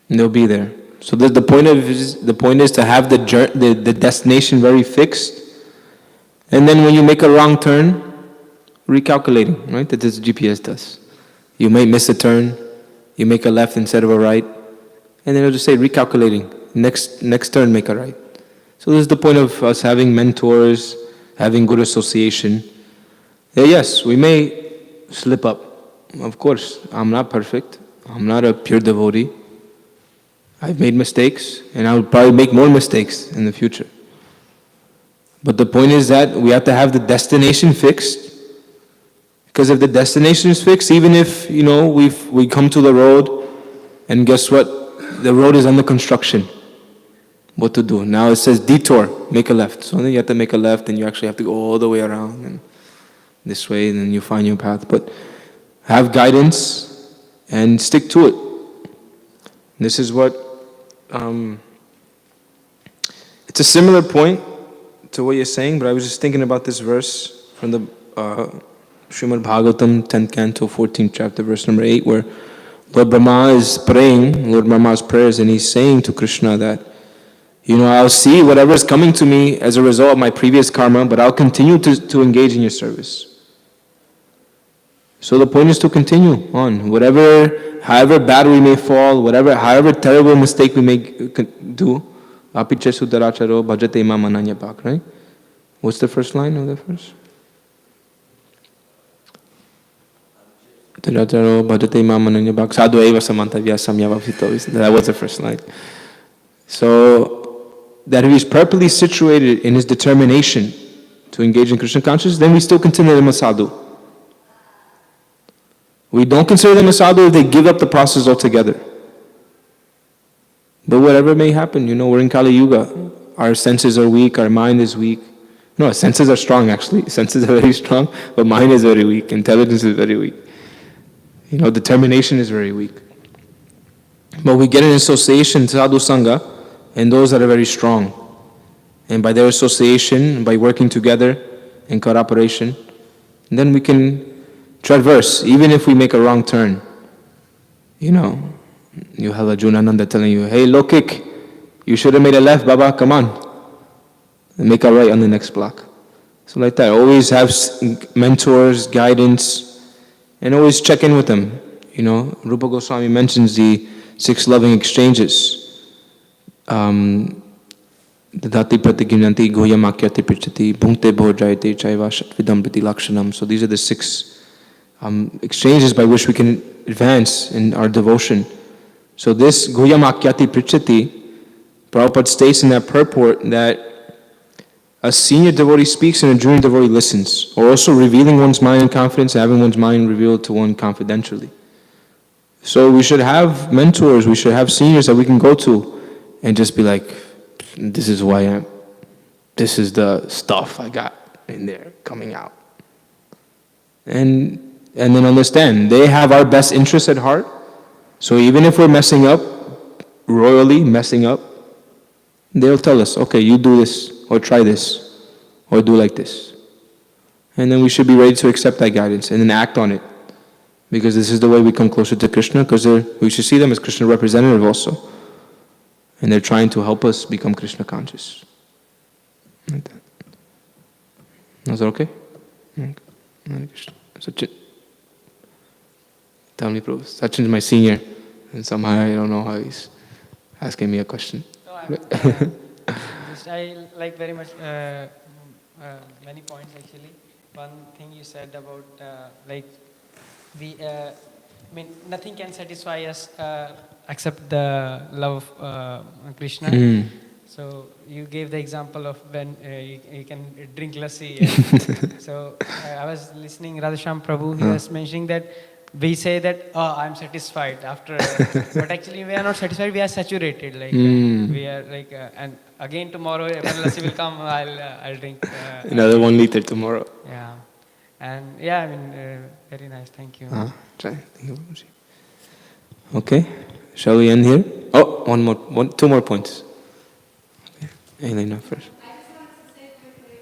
They'll be there. So the point is to have the destination very fixed, and then when you make a wrong turn, recalculating, right? That this GPS does. You may miss a turn, you make a left instead of a right, and then it'll just say recalculating. Next turn, make a right. So this is the point of us having mentors, having good association. Yes, we may slip up. Of course, I'm not perfect. I'm not a pure devotee. I've made mistakes, and I will probably make more mistakes in the future. But the point is that we have to have the destination fixed. Because if the destination is fixed, even if, we come to the road, and guess what? The road is under construction. What to do? Now it says detour, make a left. So then you have to make a left, and you actually have to go all the way around, and this way, and then you find your path. But have guidance, and stick to it. This is what, it's a similar point to what you're saying, but I was just thinking about this verse from the Srimad Bhagavatam, 10th canto, 14th chapter, verse number 8, where Lord Brahma is praying, Lord Brahma's prayers, and he's saying to Krishna that, I'll see whatever is coming to me as a result of my previous karma, but I'll continue to engage in your service. So the point is to continue on. However bad we may fall, however terrible mistake we may do, apiche sudaracharo bhajate ma mananya bhak, right? What's the first line of the verse? Sudaracharo bhajate ma mananya bhak sadhu eva samantavya samyavavhito. That was the first line. So, that if he's properly situated in his determination to engage in Krishna consciousness, then we still consider him a sadhu. We don't consider them a sadhu if they give up the process altogether. But whatever may happen, we're in Kali Yuga. Our senses are weak, our mind is weak. No, our senses are strong actually. Senses are very strong, but mind is very weak. Intelligence is very weak. Determination is very weak. But we get an association, sadhu sangha, and those that are very strong. And by their association, by working together in cooperation, then we can traverse, even if we make a wrong turn. You have Arjunananda telling you, hey, Lokik, you should have made a left, Baba, come on. And make a right on the next block. So like that, always have mentors, guidance, and always check in with them. Rupa Goswami mentions the 6 loving exchanges. Dadati pratiginanti goyamakyati prichati bhunte bhojayate chaiva shatvidam priti lakshanam. So these are the 6 exchanges by which we can advance in our devotion. So this goyamakyati prichati, Prabhupada states in that purport that a senior devotee speaks and a junior devotee listens, or also revealing one's mind in confidence and having one's mind revealed to one confidentially. So we should have mentors, we should have seniors that we can go to and just be like, this is who I am. This is the stuff I got in there coming out. And then understand, they have our best interests at heart. So even if we're messing up, royally messing up, they'll tell us, okay, you do this, or try this, or do like this. And then we should be ready to accept that guidance and then act on it. Because this is the way we come closer to Krishna, because we should see them as Krishna representative also. And they're trying to help us become Krishna conscious. Like that. Is that okay? Okay. Hare Krishna. Sachin. Tell me, Prabhu. Sachin is my senior. And somehow I don't know how he's asking me a question. No, I like very much many points actually. One thing you said about nothing can satisfy us except the love of Krishna. Mm. So you gave the example of when you can drink lassi. So I was listening Radhasham Prabhu, he was mentioning that we say that, oh, I'm satisfied after, but actually we are not satisfied, we are saturated. We are and again tomorrow when lassi will come, I'll drink. Another 1 liter tomorrow. Yeah. And very nice, thank you. Try. Okay, shall we end here? Oh, 2 more points. Okay. Elena first. I just wanted to say quickly,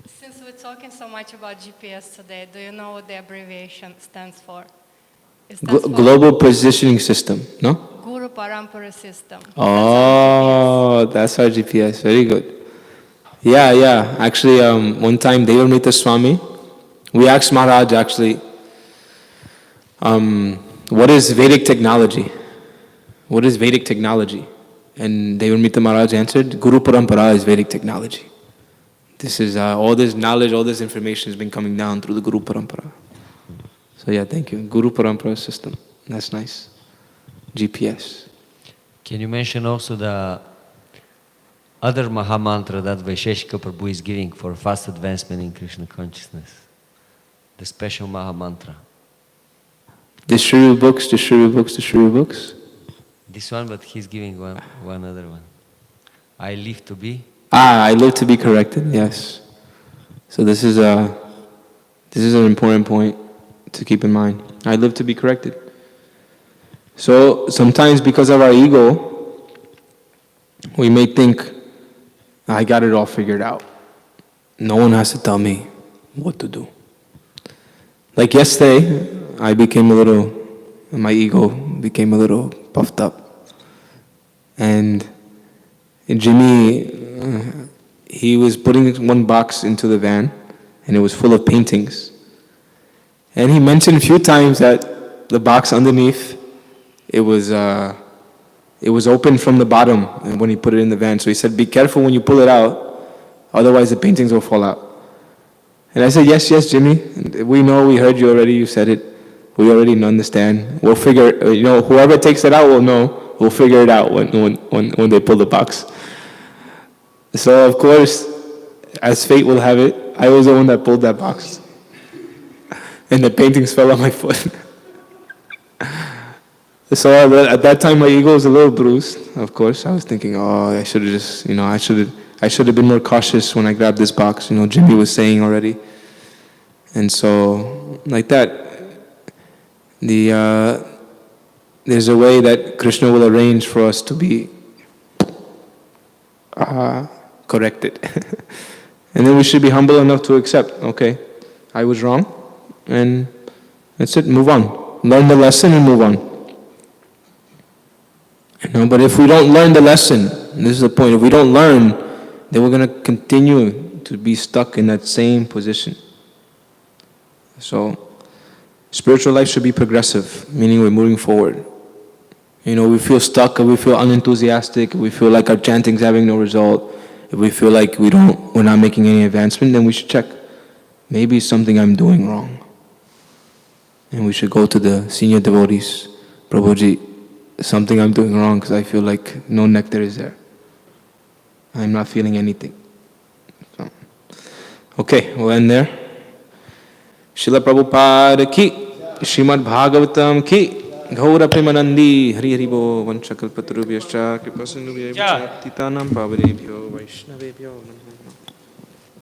since we're talking so much about GPS today, do you know what the abbreviation stands for? It stands for Global Positioning System, no? Guru Parampara System. Oh, that's our GPS. Very good. Yeah. Actually, one time Devamrita Swami, we asked Maharaj actually, what is Vedic technology? What is Vedic technology? And Devarmita Maharaj answered, Guru Parampara is Vedic technology. This is all this knowledge, all this information has been coming down through the Guru Parampara. So yeah, thank you. Guru Parampara system. That's nice. GPS. Can you mention also the other Maha Mantra that Vaisheshika Prabhu is giving for fast advancement in Krishna consciousness? The special Maha Mantra. The Shrivi books, the Shrivi books, the Shrivi books. This one, but he's giving one other one. I live to be. I live to be corrected, yes. So this is an important point to keep in mind. I live to be corrected. So sometimes because of our ego, we may think, I got it all figured out. No one has to tell me what to do. Like yesterday, my ego became a little puffed up. And Jimmy, he was putting one box into the van, and it was full of paintings. And he mentioned a few times that the box underneath, it was open from the bottom when he put it in the van. So he said, be careful when you pull it out, otherwise the paintings will fall out. And I said, yes, Jimmy, we know, we heard you already, you said it. We already understand. We'll figure, whoever takes it out will know. We'll figure it out when they pull the box. So of course, as fate will have it, I was the one that pulled that box. And the paintings fell on my foot. So at that time, my ego was a little bruised. Of course, I was thinking, I should have just, I should have been more cautious when I grabbed this box. Jimmy was saying already. And so, like that, there's a way that Krishna will arrange for us to be corrected. And then we should be humble enough to accept, okay, I was wrong, and that's it, move on. Learn the lesson and move on. But if we don't learn the lesson, and this is the point, if we don't learn, then we're going to continue to be stuck in that same position. So, spiritual life should be progressive, meaning we're moving forward. We feel stuck, or we feel unenthusiastic, we feel like our chanting's having no result, if we feel like we're not making any advancement, then we should check. Maybe it's something I'm doing wrong. And we should go to the senior devotees. Prabhuji, something I'm doing wrong because I feel like no nectar is there. I'm not feeling anything. So, okay, we'll end there. Srila Prabhupada ki, Srimad Bhagavatam ki, Ghaura Premanandi, Hari Hari Bo, Vanchakalpatarubhyascha, Kripasindubhyascha, Titanam Pavanebhyo, Vaishnavebhyo, Namo Namo.